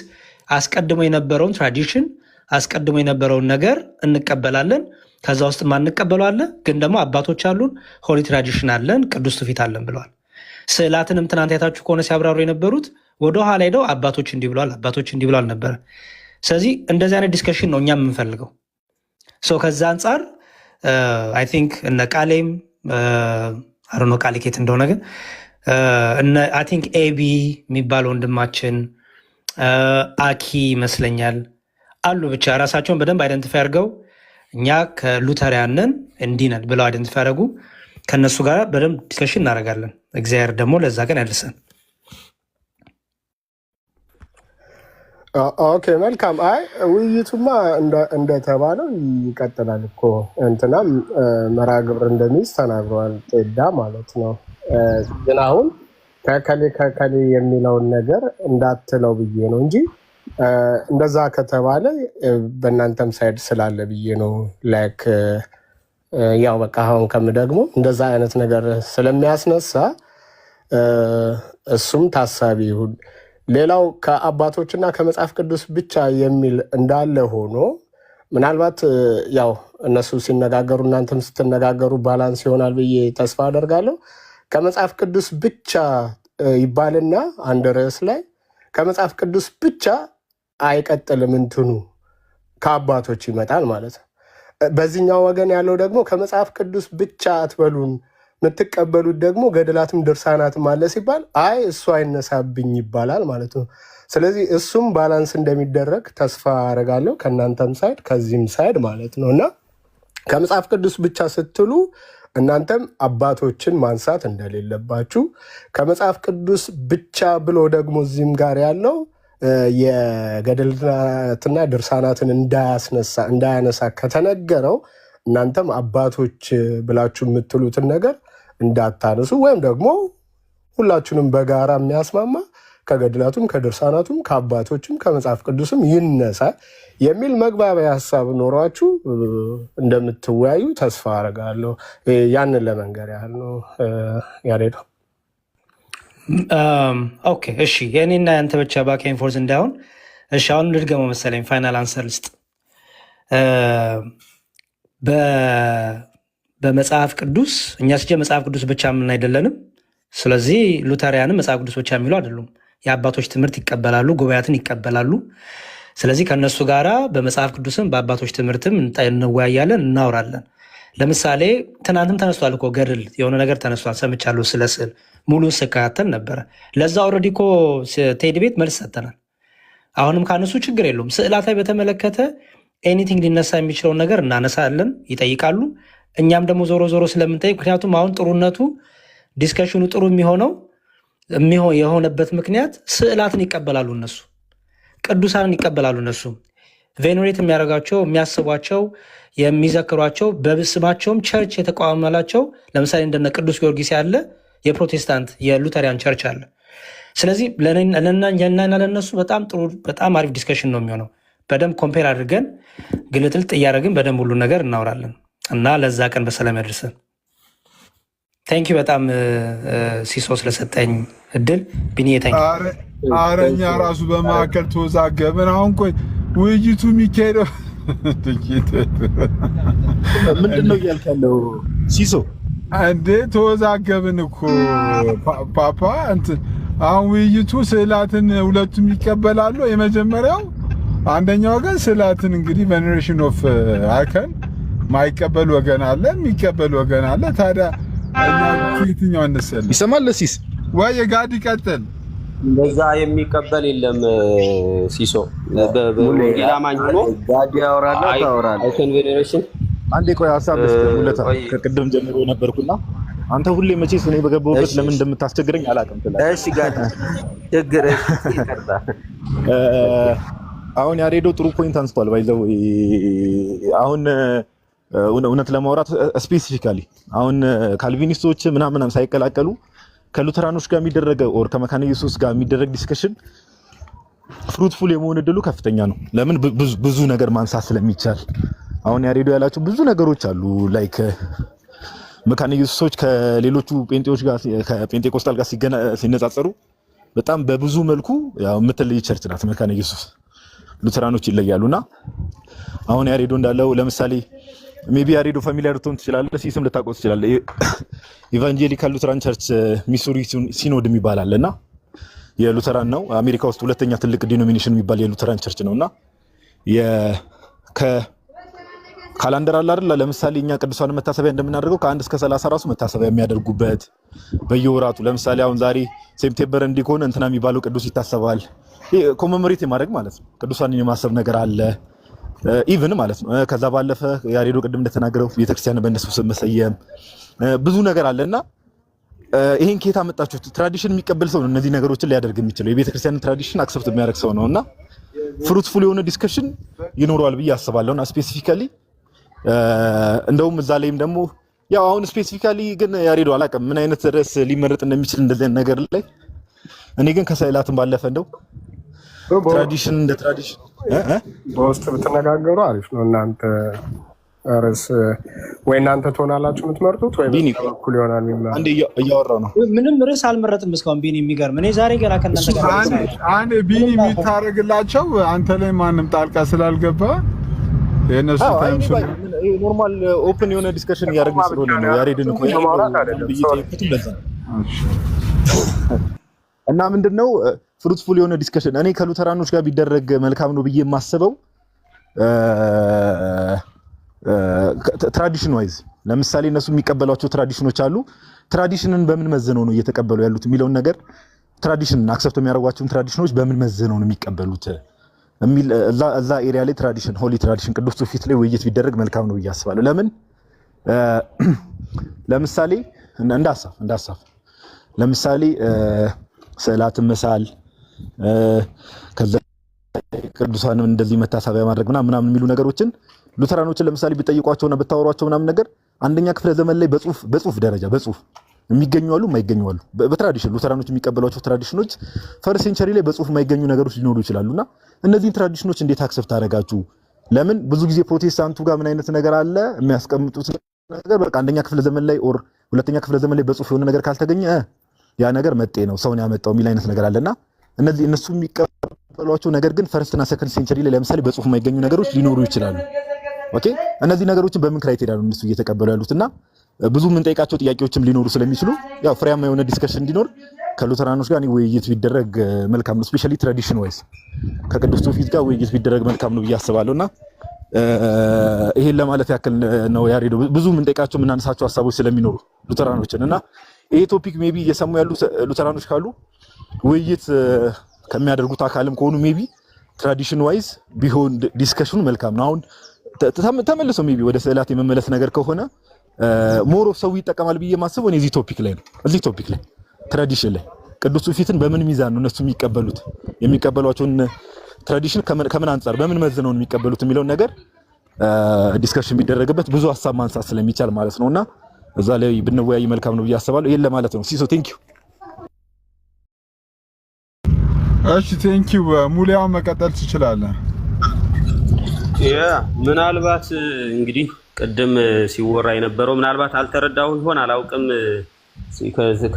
አስቀድሞ የነበረውን ትራዲሽን አስቀድሞ የነበረውን ነገር እንቀበላለን። ከዛ ውስጥ ማንቀበለው አለ፣ ግን ደግሞ አባቶች አሉን፣ ሆሊ ትራዲሽን አለን፣ ቅዱስ ትውፊት አለን ብለዋል። ስዕላትንም ትናንት ያታችሁ ከሆነ ሲያብራሩ የነበሩት ወደኋላ ሄደው አባቶች እንዲህ ብለዋል፣ አባቶች እንዲህ ብለዋል ነበረ። ስለዚህ እንደዚህ አይነት ዲስከሽን ነው እኛ የምንፈልገው። ከዛ አንጻር አይ ቲንክ እነ ቃሌም አሮኖ ቃሌ ኬት እንደሆነ ግን አይ ቲንክ ኤቢ የሚባል ወንድማችን አኪ ይመስለኛል አሉ። ብቻ ራሳቸውን በደንብ አይደንቲፋይ አድርገው እኛ ከሉተሪያንን እንዲህ ነን ብለው አይደንቲፋይ ያደረጉ ከእነሱ ጋር በደንብ ዲስከሽን እናደርጋለን። እግዚአብሔር ደግሞ ለዛ ቀን ያደርሰን። ኦኬ መልካም። አይ ውይይቱማ እንደተባለው ይቀጥላል እኮ እንትናም መርሃ ግብር እንደሚይዝ ተናግረዋል። ጤዳ ማለት ነው። ግን አሁን ከከሌ የሚለውን ነገር እንዳትለው ብዬ ነው እንጂ እንደዛ ከተባለ በእናንተም ሳይድ ስላለ ብዬ ነው። ላይክ ያው በቃ አሁን ደግሞ እንደዛ አይነት ነገር ስለሚያስነሳ እሱም ታሳቢ ይሁን። ሌላው ከአባቶችና ከመጽሐፍ ቅዱስ ብቻ የሚል እንዳለ ሆኖ ምናልባት ያው እነሱ ሲነጋገሩ እናንተም ስትነጋገሩ ባላንስ ይሆናል ብዬ ተስፋ አደርጋለሁ። ከመጽሐፍ ቅዱስ ብቻ ይባልና አንድ ርዕስ ላይ ከመጽሐፍ ቅዱስ ብቻ አይቀጥልም፣ እንትኑ ከአባቶች ይመጣል ማለት ነው። በዚህኛው ወገን ያለው ደግሞ ከመጽሐፍ ቅዱስ ብቻ አትበሉን፣ የምትቀበሉት ደግሞ ገድላትም ድርሳናትም አለ ሲባል አይ እሱ አይነሳብኝ ይባላል ማለት ነው። ስለዚህ እሱም ባላንስ እንደሚደረግ ተስፋ አደርጋለሁ ከእናንተም ሳይድ ከዚህም ሳይድ ማለት ነው። እና ከመጽሐፍ ቅዱስ ብቻ ስትሉ እናንተም አባቶችን ማንሳት እንደሌለባችሁ፣ ከመጽሐፍ ቅዱስ ብቻ ብሎ ደግሞ እዚህም ጋር ያለው የገድላትና ድርሳናትን እንዳያነሳ ከተነገረው እናንተም አባቶች ብላችሁ የምትሉትን ነገር እንዳታነሱ፣ ወይም ደግሞ ሁላችሁንም በጋራ የሚያስማማ ከገድላቱም ከድርሳናቱም ከአባቶችም ከመጽሐፍ ቅዱስም ይነሳ የሚል መግባቢያ ሀሳብ ኖሯችሁ እንደምትወያዩ ተስፋ አደርጋለሁ። ያንን ለመንገር ያህል ነው። ያሬድ ኦኬ እሺ፣ የእኔና ያንተ ብቻ ባክ ኤንድ ፎርዝ እንዳይሆን እሺ፣ አሁን ልድገመው መሰለኝ ፋይናል አንሰር ልስጥ። በመጽሐፍ ቅዱስ እኛ ስጀ መጽሐፍ ቅዱስ ብቻ ምን አይደለንም። ስለዚህ ሉተሪያንም መጽሐፍ ቅዱስ ብቻ የሚሉ አይደሉም። የአባቶች ትምህርት ይቀበላሉ፣ ጉባኤያትን ይቀበላሉ። ስለዚህ ከእነሱ ጋራ በመጽሐፍ ቅዱስም በአባቶች ትምህርትም እንወያያለን፣ እናወራለን። ለምሳሌ ትናንትም ተነስቷል እኮ ገድል የሆነ ነገር ተነስቷል፣ ሰምቻለሁ። ስለ ስዕል ሙሉ ስከታተል ነበረ። ለዛ ኦልሬዲ እኮ ቴዲ ቤት መልስ ሰጥተናል። አሁንም ካነሱ ችግር የለውም። ስዕላት ላይ በተመለከተ ኤኒቲንግ ሊነሳ የሚችለውን ነገር እናነሳለን፣ ይጠይቃሉ። እኛም ደግሞ ዞሮ ዞሮ ስለምንጠይቅ፣ ምክንያቱም አሁን ጥሩነቱ ዲስከሽኑ ጥሩ የሆነበት ምክንያት ስዕላትን ይቀበላሉ እነሱ፣ ቅዱሳንን ይቀበላሉ እነሱ። ቬኔሬት የሚያደርጋቸው የሚያስቧቸው፣ የሚዘክሯቸው በስማቸውም ቸርች የተቋማላቸው ለምሳሌ እንደነ ቅዱስ ጊዮርጊስ ያለ የፕሮቴስታንት የሉተሪያን ቸርች አለ። ስለዚህ ለእናና ለእነሱ በጣም ጥሩ በጣም አሪፍ ዲስከሽን ነው የሚሆነው። በደንብ ኮምፔር አድርገን ግልጥልጥ እያደረግን በደንብ ሁሉ ነገር እናወራለን እና ለዛ ቀን በሰላም ያደርሰን። ታንኪ በጣም ሲሶ ስለሰጠኝ እድል ቢኒዬ ታንኪ። አረኛ ራሱ በማዕከል ተወዛገብን። አሁን ቆይ ውይይቱ የሚካሄደው ምንድን ነው እያልክ ያለው ሲሶ? እንዴ ተወዛገብን እኮ ፓፓ። እንትን አሁን ውይይቱ ስዕላትን ሁለቱም ይቀበላሉ። የመጀመሪያው አንደኛው ወገን ስዕላትን እንግዲህ ቬኔሬሽን ኦፍ አይከን ማይቀበል ወገን አለ፣ የሚቀበል ወገን አለ። ታዲያ እኛ የትኛው እንሰል? ይሰማል ለሲስ ወይ ጋድ ይቀጥል። እንደዛ የሚቀበል የለም ሲሶ። በወንጌል አማኝ ሆኖ ጋድ ያወራል ታወራል። አይከን ቬኔሬሽን አንዴ ቆይ ሀሳብ ለስተ ከቅድም ጀምሮ ነበርኩና አንተ ሁሌ መቼስ እኔ በገባሁበት ለምን እንደምታስቸግረኝ አላውቅም ትላለህ። እሺ ጋድ ችግር ይቀርታ። አሁን ያሬዶ ጥሩ ፖይንት አንስቷል። ባይዘው አሁን እውነት ለማውራት ስፔሲፊካሊ አሁን ካልቪኒስቶች ምናምን ሳይቀላቀሉ ከሉተራኖች ጋር የሚደረገው ኦር ከመካነ ኢየሱስ ጋር የሚደረግ ዲስከሽን ፍሩትፉል የመሆን እድሉ ከፍተኛ ነው። ለምን ብዙ ነገር ማንሳት ስለሚቻል። አሁን ያሬዶ ያላቸው ብዙ ነገሮች አሉ። ላይክ መካነ ኢየሱሶች ከሌሎቹ ጴንጤዎች ጋር ከጴንጤኮስታል ጋር ሲነጻጸሩ በጣም በብዙ መልኩ ያው የምትለይ ቸርች ናት መካነ ኢየሱስ። ሉተራኖች ይለያሉና አሁን ያሬዶ እንዳለው ለምሳሌ ሜቢ ያሬዶ ፋሚሊያር ልትሆን ትችላለህ፣ ሲስም ልታውቀው ትችላለህ። ኢቫንጀሊካል ሉተራን ቸርች ሚሱሪ ሲኖድ የሚባል አለና የሉተራን ነው። አሜሪካ ውስጥ ሁለተኛ ትልቅ ዲኖሚኔሽን የሚባል የሉተራን ቸርች ነውና ካላንደር አለ አይደል? ለምሳሌ እኛ ቅዱሳን መታሰቢያ እንደምናደርገው ከ1 እስከ 30 ራሱ መታሰቢያ የሚያደርጉበት በየወራቱ። ለምሳሌ አሁን ዛሬ ሴፕቴምበር እንዲሆን እንትና የሚባለው ቅዱስ ይታሰባል። ኮሜሞሬት የማድረግ ማለት ነው። ቅዱሳንን የማሰብ ነገር አለ ኢቭን ማለት ነው። ከዛ ባለፈ ያሬዶ ቅድም እንደተናገረው ቤተክርስቲያን በእነሱ ስም መሰየም ብዙ ነገር አለና ይሄን ከየት አመጣችሁት? ትራዲሽን የሚቀበል ሰው ነው እነዚህ ነገሮችን ሊያደርግ የሚችለው የቤተክርስቲያንን ትራዲሽን አክሰፕት የሚያደርግ ሰው ነውና ፍሩትፉል የሆነ ዲስከሽን ይኖረዋል ብዬ አስባለሁና ስፔሲፊካሊ እንደውም እዛ ላይም ደግሞ ያው አሁን ስፔሲፊካሊ ግን ያሬዶ አላውቅም ምን አይነት ርዕስ ሊመረጥ እንደሚችል እንደዚህ ነገር ላይ እኔ ግን ከሳይላትን ባለፈ እንደው ትራዲሽን እንደ ትራዲሽን በውስጥ ብትነጋገሩ አሪፍ ነው። እናንተ ርዕስ ወይ እናንተ ትሆናላችሁ የምትመርጡት ወይ በኩል ይሆናል የሚመረጥ አንዴ እያወራው ነው። ምንም ርዕስ አልመረጥም እስካሁን። ቢኒ የሚገርም እኔ ዛሬ ገና ከእናንተ ጋር አንዴ ቢኒ የሚታረግላቸው አንተ ላይ ማንም ጣልቃ ስላልገባ የነሱ ታይምስ ኖርማል ኦፕን የሆነ ዲስከሽን እያደረግን ስለሆነ ነው ያሬድን እኮ እና ምንድነው ፍሩትፉል የሆነ ዲስከሽን እኔ ከሉተራኖች ጋር ቢደረግ መልካም ነው ብዬ የማስበው ትራዲሽን ዋይዝ ለምሳሌ እነሱ የሚቀበሏቸው ትራዲሽኖች አሉ። ትራዲሽንን በምን መዝነው ነው እየተቀበሉ ያሉት የሚለውን ነገር ትራዲሽንን አክሰፕት የሚያደርጓቸውን ትራዲሽኖች በምን መዝነው ነው የሚቀበሉት የሚል እዛ ኤሪያ ላይ ትራዲሽን ሆሊ ትራዲሽን ቅዱስ ትውፊት ላይ ውይይት ቢደረግ መልካም ነው ብዬ አስባለሁ። ለምን ለምሳሌ እንዳሳፍ ለምሳሌ ስዕላትን መሳል ከዛ ቅዱሳንም እንደዚህ መታሰቢያ ማድረግ ምናምን የሚሉ ነገሮችን ሉተራኖችን ለምሳሌ ቢጠይቋቸውና ብታወሯቸው ምናምን ነገር አንደኛ ክፍለ ዘመን ላይ በጽሁፍ ደረጃ በጽሁፍ የሚገኙ አሉ የማይገኙ አሉ። በትራዲሽን ሉተራኖች የሚቀበሏቸው ትራዲሽኖች ፈርስት ሴንቸሪ ላይ በጽሁፍ የማይገኙ ነገሮች ሊኖሩ ይችላሉና እነዚህን ትራዲሽኖች እንዴት አክሰፕት ታደርጋችሁ? ለምን ብዙ ጊዜ ፕሮቴስታንቱ ጋር ምን አይነት ነገር አለ የሚያስቀምጡት ነገር በቃ አንደኛ ክፍለ ዘመን ላይ ኦር ሁለተኛ ክፍለ ዘመን ላይ በጽሁፍ የሆነ ነገር ካልተገኘ ያ ነገር መጤ ነው ሰውን ያመጣው የሚል አይነት ነገር አለና እነሱ የሚቀበሏቸው ነገር ግን ፈርስትና ሰከንድ ሴንቸሪ ላይ ለምሳሌ በጽሁፍ የማይገኙ ነገሮች ሊኖሩ ይችላሉ። ኦኬ እነዚህ ነገሮችን በምን ክራይቴሪያ ነው እነሱ እየተቀበሉ ያሉትና ብዙ የምንጠይቃቸው ጥያቄዎችም ሊኖሩ ስለሚችሉ ያው ፍሬያማ የሆነ ዲስከሽን እንዲኖር ከሉተራኖች ጋር ውይይት ቢደረግ መልካም ነው። ስፔሻሊ ትራዲሽን ዋይስ ከቅዱስ ትውፊት ጋር ውይይት ቢደረግ መልካም ነው ብዬ አስባለሁና ይሄን ለማለት ያክል ነው ያሬዶ። ብዙ የምንጠይቃቸው የምናነሳቸው ሀሳቦች ስለሚኖሩ ሉተራኖችን እና ይሄ ቶፒክ ሜቢ እየሰሙ ያሉ ሉተራኖች ካሉ ውይይት ከሚያደርጉት አካልም ከሆኑ ሜቢ ትራዲሽን ዋይዝ ቢሆን ዲስከሽኑ መልካም ነው። አሁን ተመልሶ ሜቢ ወደ ስዕላት የመመለስ ነገር ከሆነ ሞር ኦፍ ሰው ይጠቀማል ብዬ ማስበው እዚህ ቶፒክ ላይ ነው። እዚህ ቶፒክ ላይ ትራዲሽን ላይ ቅዱስ ትውፊትን በምን ሚዛን ነው እነሱ የሚቀበሏቸውን ትራዲሽን ከምን አንፃር በምን መዝነው ነው የሚቀበሉት የሚለውን ነገር ዲስከሽን ቢደረግበት ብዙ ሀሳብ ማንሳት ስለሚቻል ማለት ነውና እዛ ላይ ብንወያይ መልካም ነው ብዬ አስባለሁ። ይሄን ለማለት ነው። ሲሶ ቴንክ ዩ። እሺ ቴንክ ዩ። ሙሊያው መቀጠል ትችላለህ። ምናልባት እንግዲህ ቅድም ሲወራ የነበረው ምናልባት አልተረዳሁ ይሆን አላውቅም።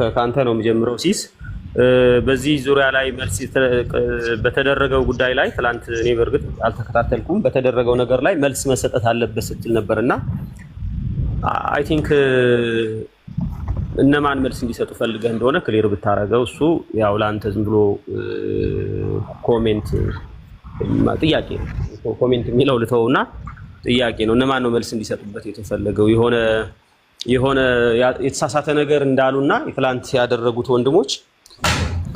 ከአንተ ነው የምጀምረው ሲስ በዚህ ዙሪያ ላይ መልስ በተደረገው ጉዳይ ላይ ትላንት እኔ በእርግጥ አልተከታተልኩም። በተደረገው ነገር ላይ መልስ መሰጠት አለበት ስትል ነበርና አይ ቲንክ እነማን መልስ እንዲሰጡ ፈልገህ እንደሆነ ክሊር ብታረገው እሱ ያው ለአንተ ዝም ብሎ ኮሜንት ጥያቄ ነው። ኮሜንት የሚለው ልተውና ጥያቄ ነው። እነማን ነው መልስ እንዲሰጡበት የተፈለገው? የሆነ የተሳሳተ ነገር እንዳሉና የትላንት ያደረጉት ወንድሞች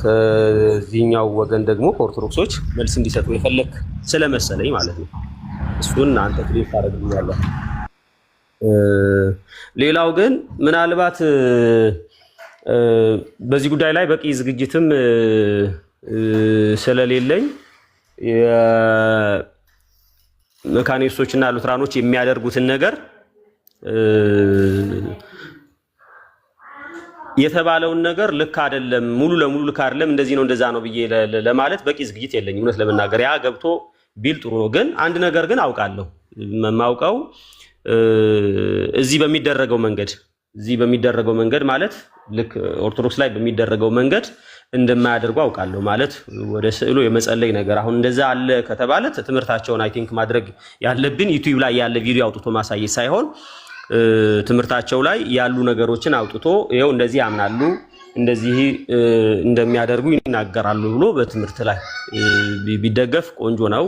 ከዚህኛው ወገን ደግሞ ኦርቶዶክሶች መልስ እንዲሰጡ የፈለክ ስለመሰለኝ ማለት ነው። እሱን አንተ ክሊር ታደርግልኛለህ። ሌላው ግን ምናልባት በዚህ ጉዳይ ላይ በቂ ዝግጅትም ስለሌለኝ የመካኒስቶችና ሉትራኖች የሚያደርጉትን ነገር የተባለውን ነገር ልክ አይደለም፣ ሙሉ ለሙሉ ልክ አይደለም፣ እንደዚህ ነው እንደዛ ነው ብዬ ለማለት በቂ ዝግጅት የለኝም እውነት ለመናገር። ያ ገብቶ ቢል ጥሩ ነው። ግን አንድ ነገር ግን አውቃለሁ። የማውቀው እዚህ በሚደረገው መንገድ ማለት ልክ ኦርቶዶክስ ላይ በሚደረገው መንገድ እንደማያደርጉ አውቃለሁ። ማለት ወደ ስዕሉ የመጸለይ ነገር አሁን እንደዛ አለ ከተባለ ትምህርታቸውን አይ ቲንክ ማድረግ ያለብን ዩቲዩብ ላይ ያለ ቪዲዮ አውጥቶ ማሳየት ሳይሆን ትምህርታቸው ላይ ያሉ ነገሮችን አውጥቶ ይኸው እንደዚህ ያምናሉ እንደዚህ እንደሚያደርጉ ይናገራሉ ብሎ በትምህርት ላይ ቢደገፍ ቆንጆ ነው።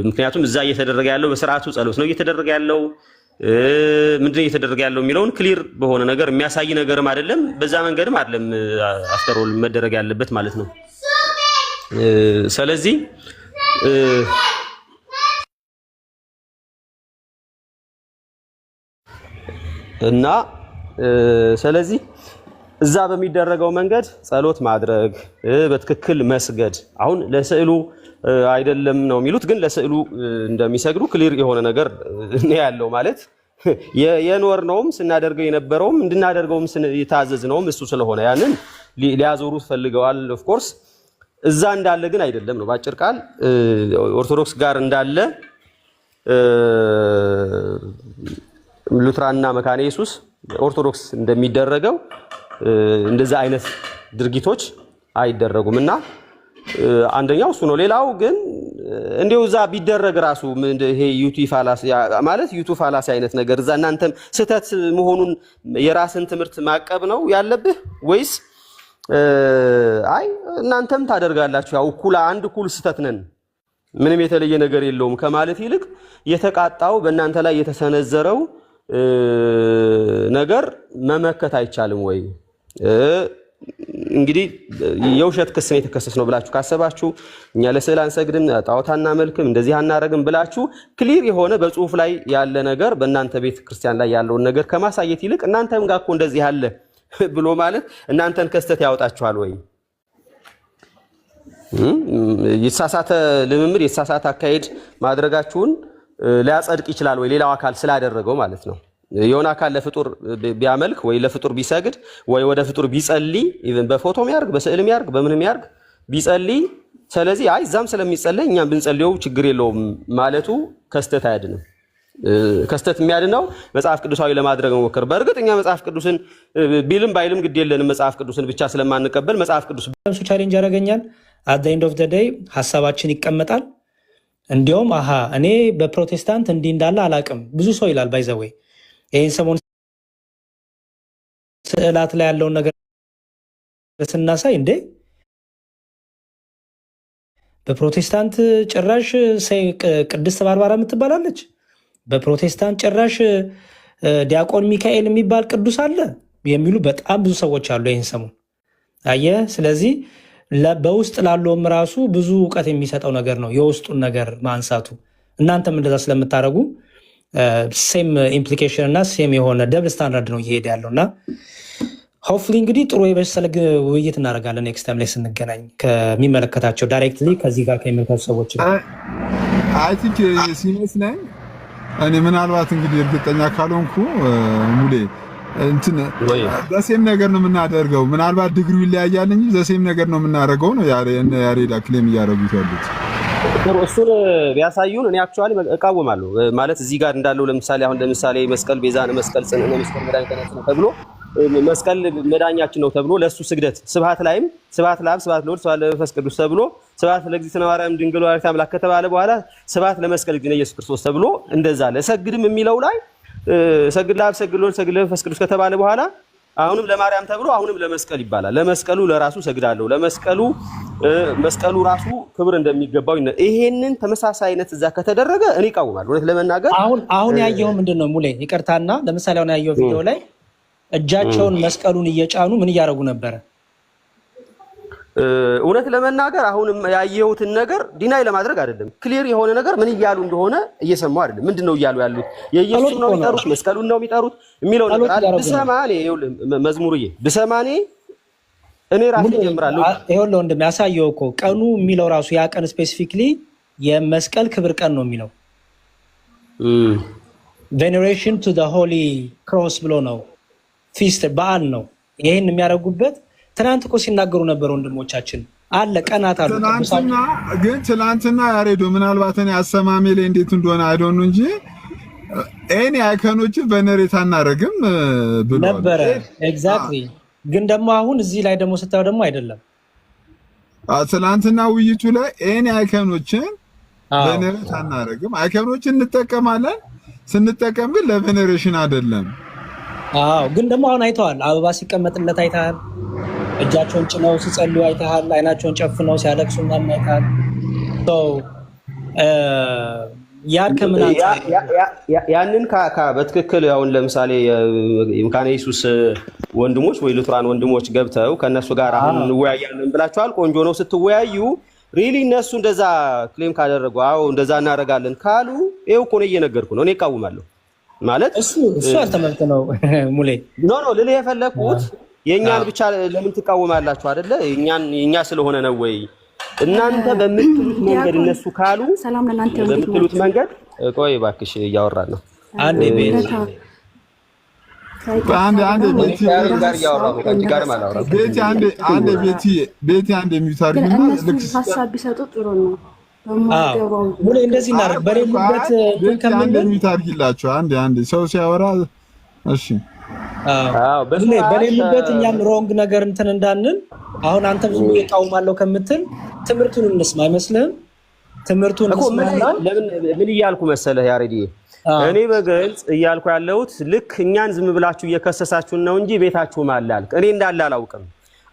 ምክንያቱም እዛ እየተደረገ ያለው በስርዓቱ ጸሎት ነው እየተደረገ ያለው ምንድነው እየተደረገ ያለው የሚለውን ክሊር በሆነ ነገር የሚያሳይ ነገርም አይደለም፣ በዛ መንገድም አይደለም አፍተሮል መደረግ ያለበት ማለት ነው። ስለዚህ እና ስለዚህ እዛ በሚደረገው መንገድ ጸሎት ማድረግ በትክክል መስገድ አሁን ለስዕሉ አይደለም ነው የሚሉት ግን ለስዕሉ እንደሚሰግዱ ክሊር የሆነ ነገር ነው ያለው ማለት የኖር ነውም ስናደርገው የነበረውም እንድናደርገውም የታዘዝነውም እሱ ስለሆነ ያንን ሊያዞሩት ፈልገዋል ኦፍ ኮርስ እዛ እንዳለ ግን አይደለም ነው ባጭር ቃል ኦርቶዶክስ ጋር እንዳለ ሉትራንና መካነ ኢየሱስ ኦርቶዶክስ እንደሚደረገው እንደዛ አይነት ድርጊቶች አይደረጉምና አንደኛው እሱ ነው ሌላው ግን እንደው እዛ ቢደረግ ራሱ ይሄ ዩቲ ፋላሲ ማለት ዩቱ ፋላሲ አይነት ነገር እዛ እናንተም ስተት መሆኑን የራስን ትምህርት ማቀብ ነው ያለብህ ወይስ አይ እናንተም ታደርጋላችሁ ያው አንድ ኩል ስተት ነን ምንም የተለየ ነገር የለውም ከማለት ይልቅ የተቃጣው በእናንተ ላይ የተሰነዘረው ነገር መመከት አይቻልም ወይ እንግዲህ የውሸት ክስ ነው የተከሰስነው ብላችሁ ካሰባችሁ እኛ ለስዕል አንሰግድም ጣዖታና መልክም እንደዚህ አናረግም ብላችሁ ክሊር የሆነ በጽሁፍ ላይ ያለ ነገር በእናንተ ቤተ ክርስቲያን ላይ ያለውን ነገር ከማሳየት ይልቅ እናንተም ጋር እኮ እንደዚህ አለ ብሎ ማለት እናንተን ከስተት ያወጣችኋል ወይ የተሳሳተ ልምምድ የተሳሳተ አካሄድ ማድረጋችሁን ሊያጸድቅ ይችላል ወይ ሌላው አካል ስላደረገው ማለት ነው የሆነ አካል ለፍጡር ቢያመልክ ወይ ለፍጡር ቢሰግድ ወይ ወደ ፍጡር ቢጸልይ ኢቭን በፎቶም ያርግ በስዕልም ያርግ በምንም ያርግ ቢጸልይ ስለዚህ አይ ዛም ስለሚጸልይ እኛም ብንጸልየው ችግር የለውም ማለቱ ከስተት አያድንም ከስተት የሚያድነው መጽሐፍ ቅዱሳዊ ለማድረግ መሞከር በእርግጠኛ መጽሐፍ ቅዱስን ቢልም ባይልም ግድ የለንም መጽሐፍ ቅዱስን ብቻ ስለማንቀበል መጽሐፍ ቅዱስ ቻሌንጅ ያደርገኛል at the end of the day ሐሳባችን ይቀመጣል እንዲያውም እኔ በፕሮቴስታንት እንዲህ እንዳለ አላቅም ብዙ ሰው ይላል ባይዘው ይሄን ሰሞን ስዕላት ላይ ያለውን ነገር ስናሳይ እንዴ በፕሮቴስታንት ጭራሽ ቅድስት ባርባራ የምትባላለች በፕሮቴስታንት ጭራሽ ዲያቆን ሚካኤል የሚባል ቅዱስ አለ የሚሉ በጣም ብዙ ሰዎች አሉ ይሄን ሰሞን አየ ስለዚህ በውስጥ ላለውም ራሱ ብዙ ዕውቀት የሚሰጠው ነገር ነው የውስጡን ነገር ማንሳቱ እናንተም እንደዛ ስለምታረጉ ሴም ኢምፕሊኬሽን እና ሴም የሆነ ደብል ስታንዳርድ ነው እየሄደ ያለውና ሆፕፉሊ እንግዲህ ጥሩ የበሰለ ውይይት እናደርጋለን ኔክስት ታይም ላይ ስንገናኝ ከሚመለከታቸው ዳይሬክትሊ ከዚህ ጋር ከሚመለከቱ ሰዎች አይ ቲንክ ሲመስለኝ እኔ ምናልባት እንግዲህ እርግጠኛ ካልሆንኩ ሙሌ እንትን ዘሴም ነገር ነው የምናደርገው ምናልባት ዲግሪው ይለያያል እንጂ ዘሴም ነገር ነው የምናደርገው ነው ያሬዳ ክሌም እያደረጉት ያሉት እሱን ቢያሳዩን እኔ አክቹአሊ እቃወማለሁ ማለት እዚህ ጋር እንዳለው ለምሳሌ መስቀል ቤዛነ መስቀል ጽንዕነ መስቀል መድኃኒታችን ነው ተብሎ መስቀል መዳኛችን ነው ተብሎ ለሱ ስግደት ስብሐት ላይም ስብሐት ለአብ ስብሐት ለወልድ ስብሐት ለመንፈስ ቅዱስ ተብሎ ስብሐት ለእግዚእትነ ማርያም ድንግል ወላዲተ አምላክ ከተባለ በኋላ ስብሐት ለመስቀል እግዚእነ ኢየሱስ ክርስቶስ ተብሎ እንደዛ ለሰግድም የሚለው ላይ ሰግድ ለአብ ሰግድ ለወልድ ሰግድ ለመንፈስ ቅዱስ ከተባለ በኋላ አሁንም ለማርያም ተብሎ አሁንም ለመስቀል ይባላል ለመስቀሉ ለራሱ ሰግዳለሁ ለመስቀሉ መስቀሉ ራሱ ክብር እንደሚገባው ይሄንን ተመሳሳይነት እዛ ከተደረገ እኔ እቃወማለሁ እውነት ለመናገር አሁን ያየው ምንድነው ሙሌ ይቅርታና ለምሳሌ አሁን ያየው ቪዲዮ ላይ እጃቸውን መስቀሉን እየጫኑ ምን ያደርጉ ነበር እውነት ለመናገር አሁንም ያየሁትን ነገር ዲናይ ለማድረግ አይደለም ክሊር የሆነ ነገር ምን ይያሉ እንደሆነ እየሰማው አይደለም ምንድነው ይያሉ ያሉት የኢየሱስ ነው የሚጠሩት መስቀሉን ነው የሚጠሩት የሚለው ነገር ብሰማኔ መዝሙርዬ ብሰማኔ እኔ ራሴ ጀምራለሁ ይሄው ወንድም ያሳየው እኮ ቀኑ የሚለው ራሱ ያ ቀን ስፔሲፊክሊ የመስቀል ክብር ቀን ነው የሚለው veneration to the holy cross ብሎ ነው ፊስት በዓል ነው ይሄን የሚያደርጉበት ትናንት እኮ ሲናገሩ ነበር ወንድሞቻችን አለ ቀናት አሉ ትናንትና ያሬዶ ምናልባት እኔ አሰማሜ ላይ እንዴት እንደሆነ አይዶን እንጂ እኔ አይከኖችን ቬነሬት አናረግም ብሎ ነበር ኤግዛክትሊ ግን ደግሞ አሁን እዚህ ላይ ደግሞ ስታው ደግሞ አይደለም ትናንትና ውይይቱ ላይ እኔ አይከኖችን ቬነሬት አናረግም አይከኖችን እንጠቀማለን ስንጠቀም ግን ለቬነሬሽን አይደለም ግን ደግሞ አሁን አይተዋል አበባ ሲቀመጥለት አይተሃል እጃቸውን ጭነው ሲጸልዩ አይተሃል አይናቸውን ጨፍነው ሲያለቅሱ አይተሃል ያንን በትክክል አሁን ለምሳሌ የመካነ ኢየሱስ ወንድሞች ወይ ሉትራን ወንድሞች ገብተው ከነሱ ጋር አሁን እንወያያለን ብላችኋል ቆንጆ ነው ስትወያዩ ሪሊ እነሱ እንደዛ ክሌም ካደረጉ አዎ እንደዛ እናደርጋለን ካሉ ይኸው እኮ ነው እየነገርኩ ነው። እኔ እቃወማለሁ ማለት እሱ አልተመልክ ነው ሙሌ ኖ ልልህ የፈለኩት የእኛን ብቻ ለምን ትቃወማላችሁ አይደለ? የእኛ ስለሆነ ነው ወይ እናንተ በምትሉት መንገድ እነሱ ካሉ በምትሉት መንገድ ቆይ እባክሽ እያወራን ነው። አንዴ ቤት ሀሳብ ቢሰጡ ጥሩ ነው። ሙሌ እንደዚህ እናደርግ በሌሉበት ሚታርጊላቸው አንዴ ሰው ሲያወራ እሺ በሌሉበት እኛም ሮንግ ነገር እንትን እንዳንል አሁን አንተም ዝም እቃወማለሁ ከምትል ትምህርቱን እንስማ አይመስልህም? ትምህርቱን ምን እያልኩ መሰለህ ያሬዲ እኔ በግልጽ እያልኩ ያለሁት ልክ እኛን ዝም ብላችሁ እየከሰሳችሁን ነው እንጂ ቤታችሁም አለ አልክ። እኔ እንዳለ አላውቅም።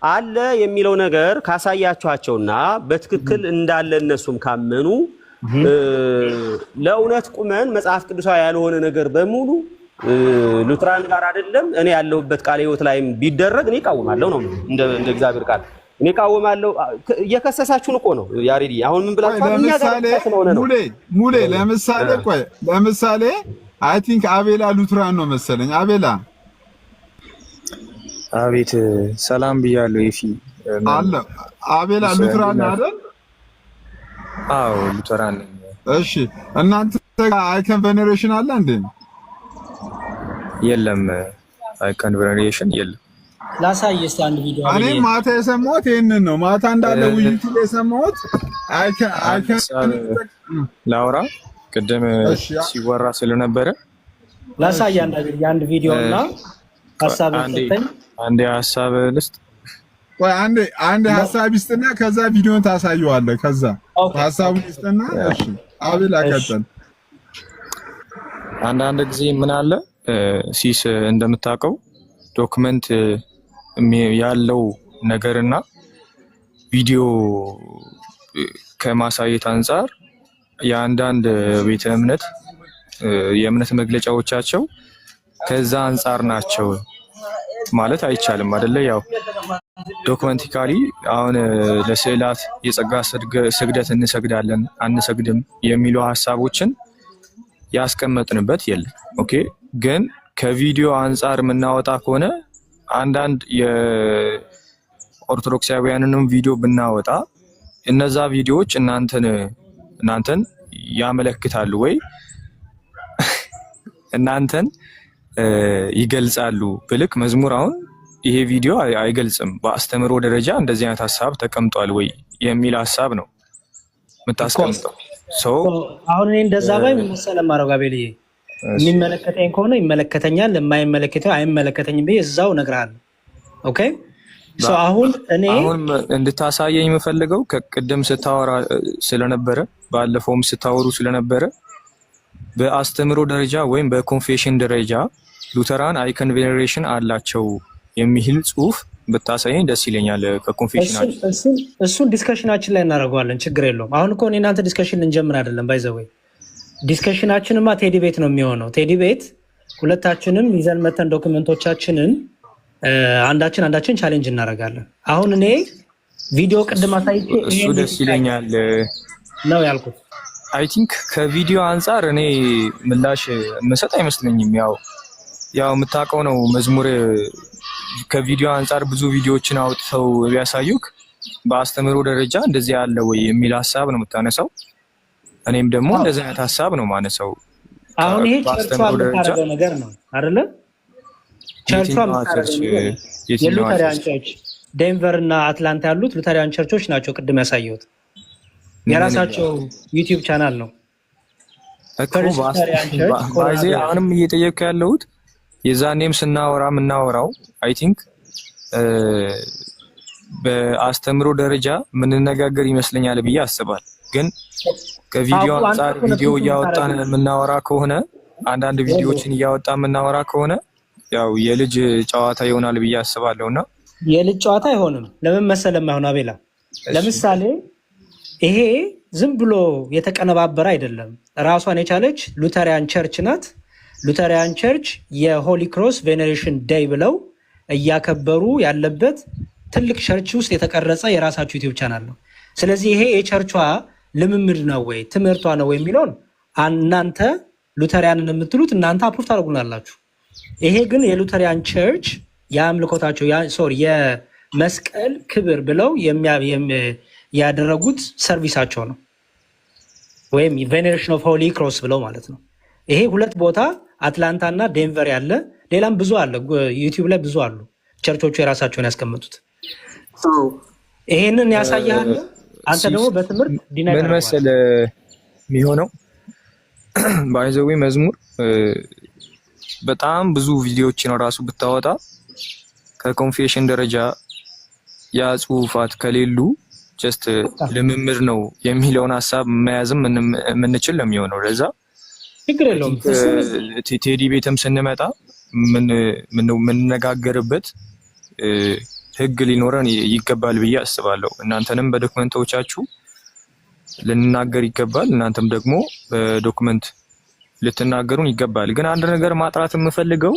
አለ የሚለው ነገር ካሳያችኋቸውና በትክክል እንዳለ እነሱም ካመኑ ለእውነት ቁመን መጽሐፍ ቅዱሳዊ ያልሆነ ነገር በሙሉ ሉትራን ጋር አይደለም እኔ ያለሁበት ቃለ ሕይወት ላይም ቢደረግ እኔ እቃወማለሁ ነው እንደ እግዚአብሔር ቃል እኔ እቃወማለሁ። እየከሰሳችሁን እኮ ነው ያሬዲ። አሁን ምን ብላችሁ እኛ ጋር ስለሆነ ነው ሙሌ ለምሳሌ አይ ቲንክ አቤላ ሉትራን ነው መሰለኝ። አቤት ሰላም ብያለሁ። ይፊ አለ አቤላ ሉትራን አይደል? አዎ ሉትራን ነኝ። እሺ እናንተ አይከን ቬነሬሽን አለ እንዴ? የለም አይከን ቬነሬሽን የለም። ላሳይ እስቲ አንድ ቪዲዮ እኔ ማታ የሰማሁት ይሄንን ነው። ማታ እንዳለ ውይይቱ ላይ የሰማሁት አይከን ላውራ ቅድም ሲወራ ስለነበረ ላሳይ አንድ ቪዲዮ እና ሐሳብ ልስጥኝ። አንዴ ሐሳብ ልስጥ። ቆይ አንዴ ሐሳብ ይስጥና ከዛ ቪዲዮን ታሳየዋለህ። ከዛ ሐሳቡን ይስጥና እሺ አቤል አቀጥል። አንዳንድ ጊዜ ምን አለ ሲስ እንደምታውቀው ዶክመንት ያለው ነገርና ቪዲዮ ከማሳየት አንፃር የአንዳንድ ቤተ እምነት የእምነት መግለጫዎቻቸው ከዛ አንፃር ናቸው ማለት አይቻልም አይደለ? ያው ዶክመንቲካሊ አሁን ለስዕላት የጸጋ ስግደት እንሰግዳለን አንሰግድም የሚሉ ሐሳቦችን ያስቀመጥንበት የለም። ኦኬ ግን ከቪዲዮ አንፃር የምናወጣ ከሆነ አንዳንድ የኦርቶዶክሳውያንንም ቪዲዮ ብናወጣ እነዛ ቪዲዮዎች እናንተን ያመለክታሉ ወይ እናንተን ይገልጻሉ ብልክ መዝሙር አሁን ይሄ ቪዲዮ አይገልጽም፣ በአስተምሮ ደረጃ እንደዚህ አይነት ሐሳብ ተቀምጧል ወይ የሚል ሐሳብ ነው የምታስቀምጠው። አሁን እኔ እንደዛ ባይ መሰለ ማረጋቤልዬ የሚመለከተኝ ከሆነ ይመለከተኛል፣ የማይመለከተው አይመለከተኝም ብዬ እዛው እነግርሃለሁ። ኦኬ አሁን እንድታሳየኝ የምፈልገው ከቅድም ስታወራ ስለነበረ ባለፈውም ስታወሩ ስለነበረ በአስተምሮ ደረጃ ወይም በኮንፌሽን ደረጃ ሉተራን አይከን ቬኔሬሽን አላቸው የሚል ጽሁፍ ብታሳየኝ ደስ ይለኛል። ከኮንፌሽናችን እሱን ዲስከሽናችን ላይ እናደርገዋለን፣ ችግር የለውም። አሁን እኮ እኔ እናንተ ዲስከሽን ልንጀምር አይደለም። ባይዘወይ ዲስከሽናችንማ ቴዲ ቤት ነው የሚሆነው። ቴዲ ቤት ሁለታችንም ይዘን መተን ዶክመንቶቻችንን አንዳችን ቻሌንጅ እናደርጋለን። አሁን እኔ ቪዲዮ ቅድም አሳይቼ እሱ ደስ ይለኛል ነው ያልኩት። አይ ቲንክ ከቪዲዮ አንፃር እኔ ምላሽ መሰጥ አይመስለኝም። ያው የምታውቀው ነው መዝሙር ከቪዲዮ አንፃር ብዙ ቪዲዮዎችን አውጥተው ቢያሳዩክ በአስተምሮ ደረጃ እንደዚህ ያለ ወይ የሚል ሐሳብ ነው የምታነሳው። እኔም ደግሞ እንደዚህ አይነት ሐሳብ ነው ማነሳው። አሁን ይሄ ቸርቿ የምታደርገው ነገር ነው አይደለ? ቸርቿ የሉተሪያን ቸርች ዴንቨር እና አትላንታ ያሉት ሉተሪያን ቸርቾች ናቸው። ቅድም ያሳየሁት የራሳቸው ዩቲዩብ ቻናል ነው እኮ ባይዜ አሁንም እየጠየቅኩ ያለሁት የዛኔም ስናወራ የምናወራው አይ ቲንክ በአስተምሮ ደረጃ የምንነጋገር ይመስለኛል ብዬ አስባል። ግን ከቪዲዮ አንፃር ቪዲዮ እያወጣን የምናወራ ከሆነ አንዳንድ ቪዲዮዎችን እያወጣ የምናወራ ከሆነ ያው የልጅ ጨዋታ ይሆናል ብዬ አስባለሁና የልጅ ጨዋታ አይሆንም። ለምን መሰለህ አሁን አቤላ ለምሳሌ ይሄ ዝም ብሎ የተቀነባበረ አይደለም። ራሷን የቻለች ሉተሪያን ቸርች ናት። ሉተሪያን ቸርች የሆሊ ክሮስ ቬኔሬሽን ዴይ ብለው እያከበሩ ያለበት ትልቅ ቸርች ውስጥ የተቀረጸ የራሳቸው ዩቲዩብ ቻናል ነው። ስለዚህ ይሄ የቸርቿ ልምምድ ነው ወይ ትምህርቷ ነው ወይ የሚለውን እናንተ ሉተሪያንን የምትሉት እናንተ አፕሩቭ ታደርጉናላችሁ። ይሄ ግን የሉተሪያን ቸርች የአምልኮታቸው የመስቀል ክብር ብለው ያደረጉት ሰርቪሳቸው ነው፣ ወይም ቬኔሬሽን ኦፍ ሆሊ ክሮስ ብለው ማለት ነው። ይሄ ሁለት ቦታ አትላንታ እና ዴንቨር ያለ፣ ሌላም ብዙ አለ፣ ዩቲዩብ ላይ ብዙ አሉ ቸርቾቹ የራሳቸውን ያስቀመጡት። ይሄንን ያሳያል። አንተ ደግሞ በትምህርት ዲና ምን መሰለህ የሚሆነው ባይዘዌ መዝሙር በጣም ብዙ ቪዲዮዎችን ራሱ ብታወጣ ከኮንፌሽን ደረጃ ያ ጽሁፋት ከሌሉ ጀስት ልምምድ ነው የሚለውን ሀሳብ መያዝም የምንችል ነው የሚሆነው። ለዛ ችግር የለውም። ቴዲ ቤትም ስንመጣ የምንነጋገርበት ህግ ሊኖረን ይገባል ብዬ አስባለሁ። እናንተንም በዶክመንቶቻችሁ ልንናገር ይገባል፣ እናንተም ደግሞ በዶክመንት ልትናገሩን ይገባል። ግን አንድ ነገር ማጥራት የምፈልገው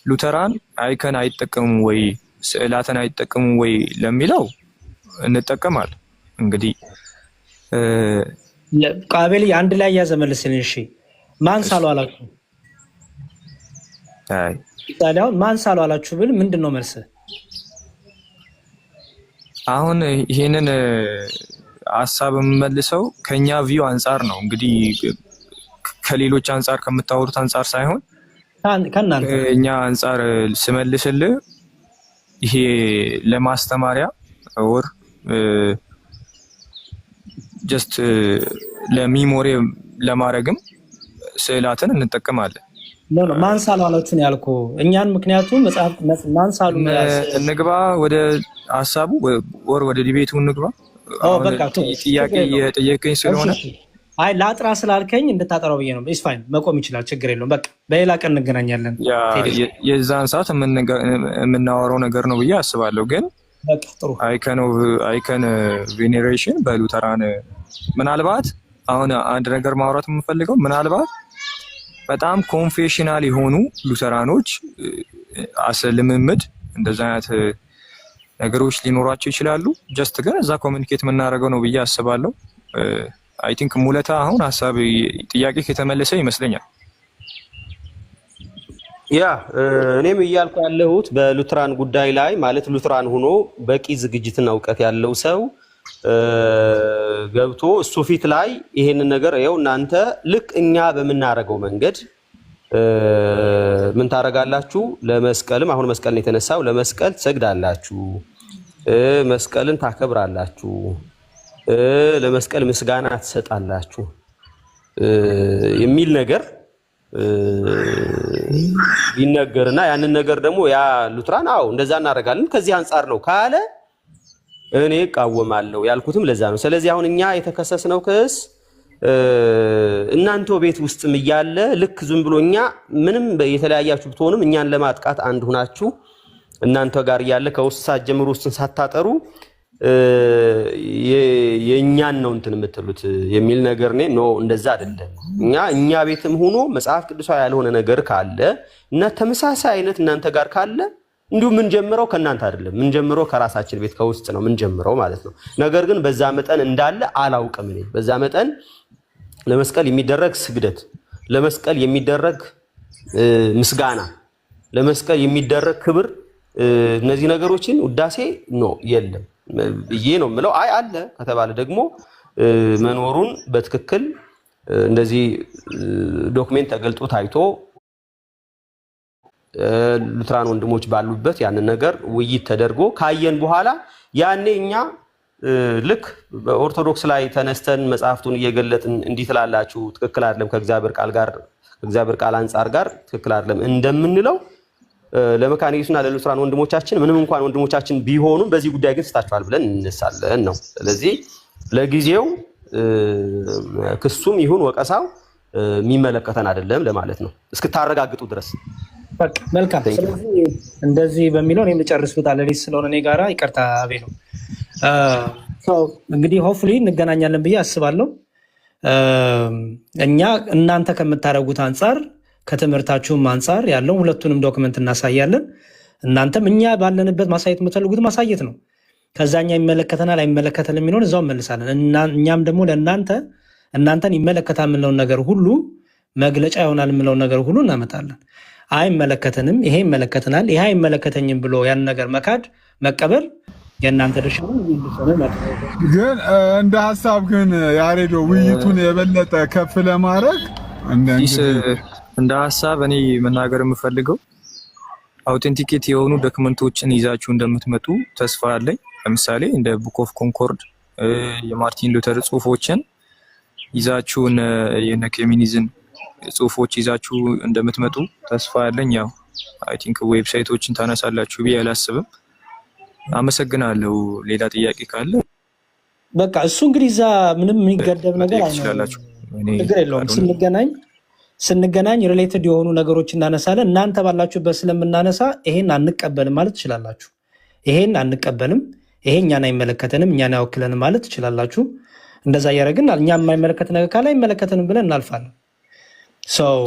ሉተራን አይከን አይጠቀሙም ወይ ስዕላትን አይጠቀሙም ወይ ለሚለው እንጠቀማል። እንግዲህ ቃቤል አንድ ላይ ያዘመልስን። እሺ ማን ሳሉ አላችሁ? አይ ታዲያው ማን ሳሉ አላችሁ ብል ምንድነው መልስ? አሁን ይሄንን ሀሳብ የምመልሰው ከኛ ቪው አንጻር ነው። እንግዲህ ከሌሎች አንጻር ከምታወሩት አንጻር ሳይሆን ከናንተ እኛ አንጻር ስመልስልህ ይሄ ለማስተማሪያ ወር ጀስት ለሚሞሪ ለማድረግም ስዕላትን እንጠቀማለን። ነው ማን ሳሉ አላችሁ ነው ያልኩ እኛን። ምክንያቱም መጽሐፍ ማን ሳሉ እንግባ ወደ ሀሳቡ ወር ወደ ዲቤቱ እንግባ። በቃ ጥያቄ የጠየቀኝ ስለሆነ አይ ላጥራ ስላልከኝ እንድታጠራው ብዬ ነው። ኢስ ፋይን መቆም ይችላል፣ ችግር የለውም። በቃ በሌላ ቀን እንገናኛለን። የዛን ሰዓት የምናወራው ነገር ነው ብዬ አስባለሁ። ግን ጥሩ አይከን ቬኔሬሽን በሉተራን ምናልባት አሁን አንድ ነገር ማውራት የምፈልገው ምናልባት በጣም ኮንፌሽናል የሆኑ ሉተራኖች ልምምድ እንደዛ አይነት ነገሮች ሊኖራቸው ይችላሉ። ጀስት ግን እዛ ኮሚኒኬት የምናደርገው ነው ብዬ አስባለሁ። አይ ቲንክ ሙለታ አሁን ሀሳብ ጥያቄ ከተመለሰ ይመስለኛል። ያ እኔም እያልኩ ያለሁት በሉትራን ጉዳይ ላይ ማለት ሉትራን ሆኖ በቂ ዝግጅትና እውቀት ያለው ሰው ገብቶ እሱ ፊት ላይ ይሄንን ነገር ይኸው እናንተ ልክ እኛ በምናደርገው መንገድ ምን ታደርጋላችሁ? ለመስቀልም አሁን መስቀልን የተነሳው ለመስቀል ትሰግዳላችሁ፣ መስቀልን ታከብራላችሁ፣ ለመስቀል ምስጋና ትሰጣላችሁ የሚል ነገር ቢነገርና ያንን ነገር ደግሞ ያ ሉትራን አዎ እንደዛ እናደርጋለን ከዚህ አንጻር ነው ካለ እኔ እቃወማለሁ። ያልኩትም ለዛ ነው። ስለዚህ አሁን እኛ የተከሰስነው ክስ እናንተ ቤት ውስጥም እያለ ልክ ዝም ብሎ እኛ ምንም የተለያያችሁ ብትሆንም እኛን ለማጥቃት አንድ ሁናችሁ እናንተ ጋር እያለ ከውስጥ ሳትጀምሩ ውስጥን ሳታጠሩ የእኛን ነው እንትን የምትሉት የሚል ነገር ነው። እንደዛ አይደለም። እኛ ቤትም ሆኖ መጽሐፍ ቅዱሳዊ ያልሆነ ነገር ካለ እና ተመሳሳይ አይነት እናንተ ጋር ካለ እንዲሁ ምን ጀምረው ከእናንተ አይደለም፣ ምን ጀምረው ከራሳችን ቤት ከውስጥ ነው ምን ጀምረው ማለት ነው። ነገር ግን በዛ መጠን እንዳለ አላውቅም እኔ። በዛ መጠን ለመስቀል የሚደረግ ስግደት፣ ለመስቀል የሚደረግ ምስጋና፣ ለመስቀል የሚደረግ ክብር፣ እነዚህ ነገሮችን ውዳሴ ነው የለም ብዬ ነው የምለው። አይ አለ ከተባለ ደግሞ መኖሩን በትክክል እንደዚህ ዶክሜንት ተገልጦ ታይቶ ሉትራን ወንድሞች ባሉበት ያንን ነገር ውይይት ተደርጎ ካየን በኋላ ያኔ እኛ ልክ በኦርቶዶክስ ላይ ተነስተን መጽሐፍቱን እየገለጥን እንዲህ ትላላችሁ ትክክል አይደለም ከእግዚአብሔር ቃል ጋር ከእግዚአብሔር ቃል አንጻር ጋር ትክክል አይደለም እንደምንለው ለመካነ ኢየሱስና ለሉትራን ወንድሞቻችን ምንም እንኳን ወንድሞቻችን ቢሆኑም በዚህ ጉዳይ ግን ስታችኋል ብለን እንነሳለን ነው። ስለዚህ ለጊዜው ክሱም ይሁን ወቀሳው የሚመለከተን አይደለም ለማለት ነው እስክታረጋግጡ ድረስ። በቃ መልካም። ስለዚህ እንደዚህ በሚለው እኔም ልጨርስ ለሊት ስለሆነ እኔ ጋራ ይቅርታ አቤ ነው። እንግዲህ ሆፕፉሊ እንገናኛለን ብዬ አስባለሁ። እኛ እናንተ ከምታደርጉት አንጻር ከትምህርታችሁም አንጻር ያለው ሁለቱንም ዶክመንት እናሳያለን። እናንተም እኛ ባለንበት ማሳየት የምትፈልጉት ማሳየት ነው። ከዛኛ ይመለከተናል አይመለከተንም የሚለውን እዛው መልሳለን። እኛም ደግሞ እናንተን ይመለከታል የምንለውን ነገር ሁሉ መግለጫ ይሆናል የምንለውን ነገር ሁሉ እናመጣለን። አይመለከተንም፣ ይሄ ይመለከተናል፣ ይሄ አይመለከተኝም ብሎ ያን ነገር መካድ መቀበል የእናንተ ድርሻ ነው። ግን እንደ ሀሳብ ግን ያሬዶ ውይይቱን የበለጠ ከፍ ለማድረግ እንደ ሀሳብ እኔ መናገር የምፈልገው አውቴንቲኬት የሆኑ ዶክመንቶችን ይዛችሁ እንደምትመጡ ተስፋ አለኝ። ለምሳሌ እንደ ቡክ ኦፍ ኮንኮርድ የማርቲን ሉተር ጽሁፎችን ይዛችሁ የነ ኬሚኒዝም ጽሁፎች ይዛችሁ እንደምትመጡ ተስፋ አለኝ። ያው አይ ቲንክ ዌብሳይቶችን ታነሳላችሁ ብዬ አላስብም። አመሰግናለሁ። ሌላ ጥያቄ ካለ በቃ እሱ እንግዲህ እዛ ምንም የሚገደብ ነገር ትችላላችሁ። ችግር የለውም። ስንገናኝ ሪሌትድ የሆኑ ነገሮች እናነሳለን። እናንተ ባላችሁበት ስለምናነሳ ይሄን አንቀበልም ማለት ትችላላችሁ። ይሄን አንቀበልም፣ ይሄ እኛን አይመለከተንም፣ እኛን አይወክለንም ማለት ትችላላችሁ። እንደዛ እያደረግን እኛ የማይመለከት ነገር ካለ አይመለከተንም ብለን እናልፋለን።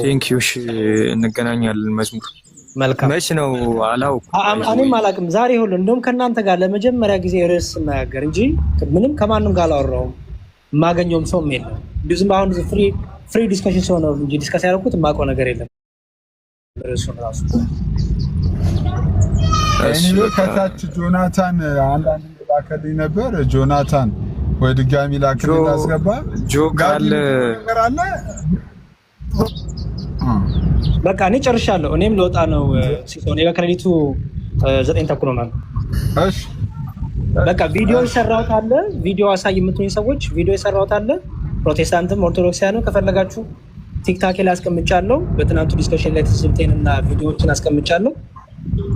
ቴንክ ዩ። እንገናኛለን። መዝሙር መልካም። መች ነው አላውቅም፣ እኔም አላውቅም። ዛሬ ሁሉ እንደውም ከእናንተ ጋር ለመጀመሪያ ጊዜ ርዕስ ስናገር እንጂ ምንም ከማንም ጋር አላወራሁም። የማገኘውም ሰውም የለም። እንዲሁ ዝም አሁን ፍሪ ዲስከሽን ሲሆን ነው እንጂ ዲስከስ ያደረኩት የማውቀው ነገር የለም። ርዕሱን ራሱ ከታች ጆናታን አንዳንድ ላከልኝ ነበር። ጆናታን ወይ ድጋሚ ላክልኝ አስገባ ጆጋለ በቃ እኔ ጨርሻለሁ። እኔም ልወጣ ነው። ሲሶኔ ከሌሊቱ 9 ተኩል ሆኗል። እሺ በቃ ቪዲዮ የሰራሁት አለ። ቪዲዮ አሳይ የምትሉኝ ሰዎች ቪዲዮ የሰራሁት አለ። ፕሮቴስታንትም ኦርቶዶክሳውያንም ከፈለጋችሁ ቲክታክ ላይ አስቀምጫለሁ። በትናንቱ ዲስከሽን ላይ ትዝብቴንና ቪዲዮዎችን አስቀምጫለሁ።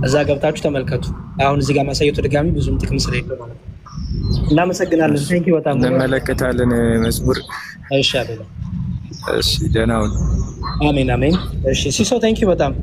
እዛ ገብታችሁ ተመልከቱ። አሁን እዚህ ጋር ማሳየቱ ድጋሚ ብዙም ጥቅም ስለሌለው ማለት ነው። እናመሰግናለን። ቴንኪው በጣም እንመለከታለን። መዝሙር እሺ አቤላ። እሺ ደህና ሁን። አሜን አሜን። እሺ ሲሶ ቴንኪው በጣም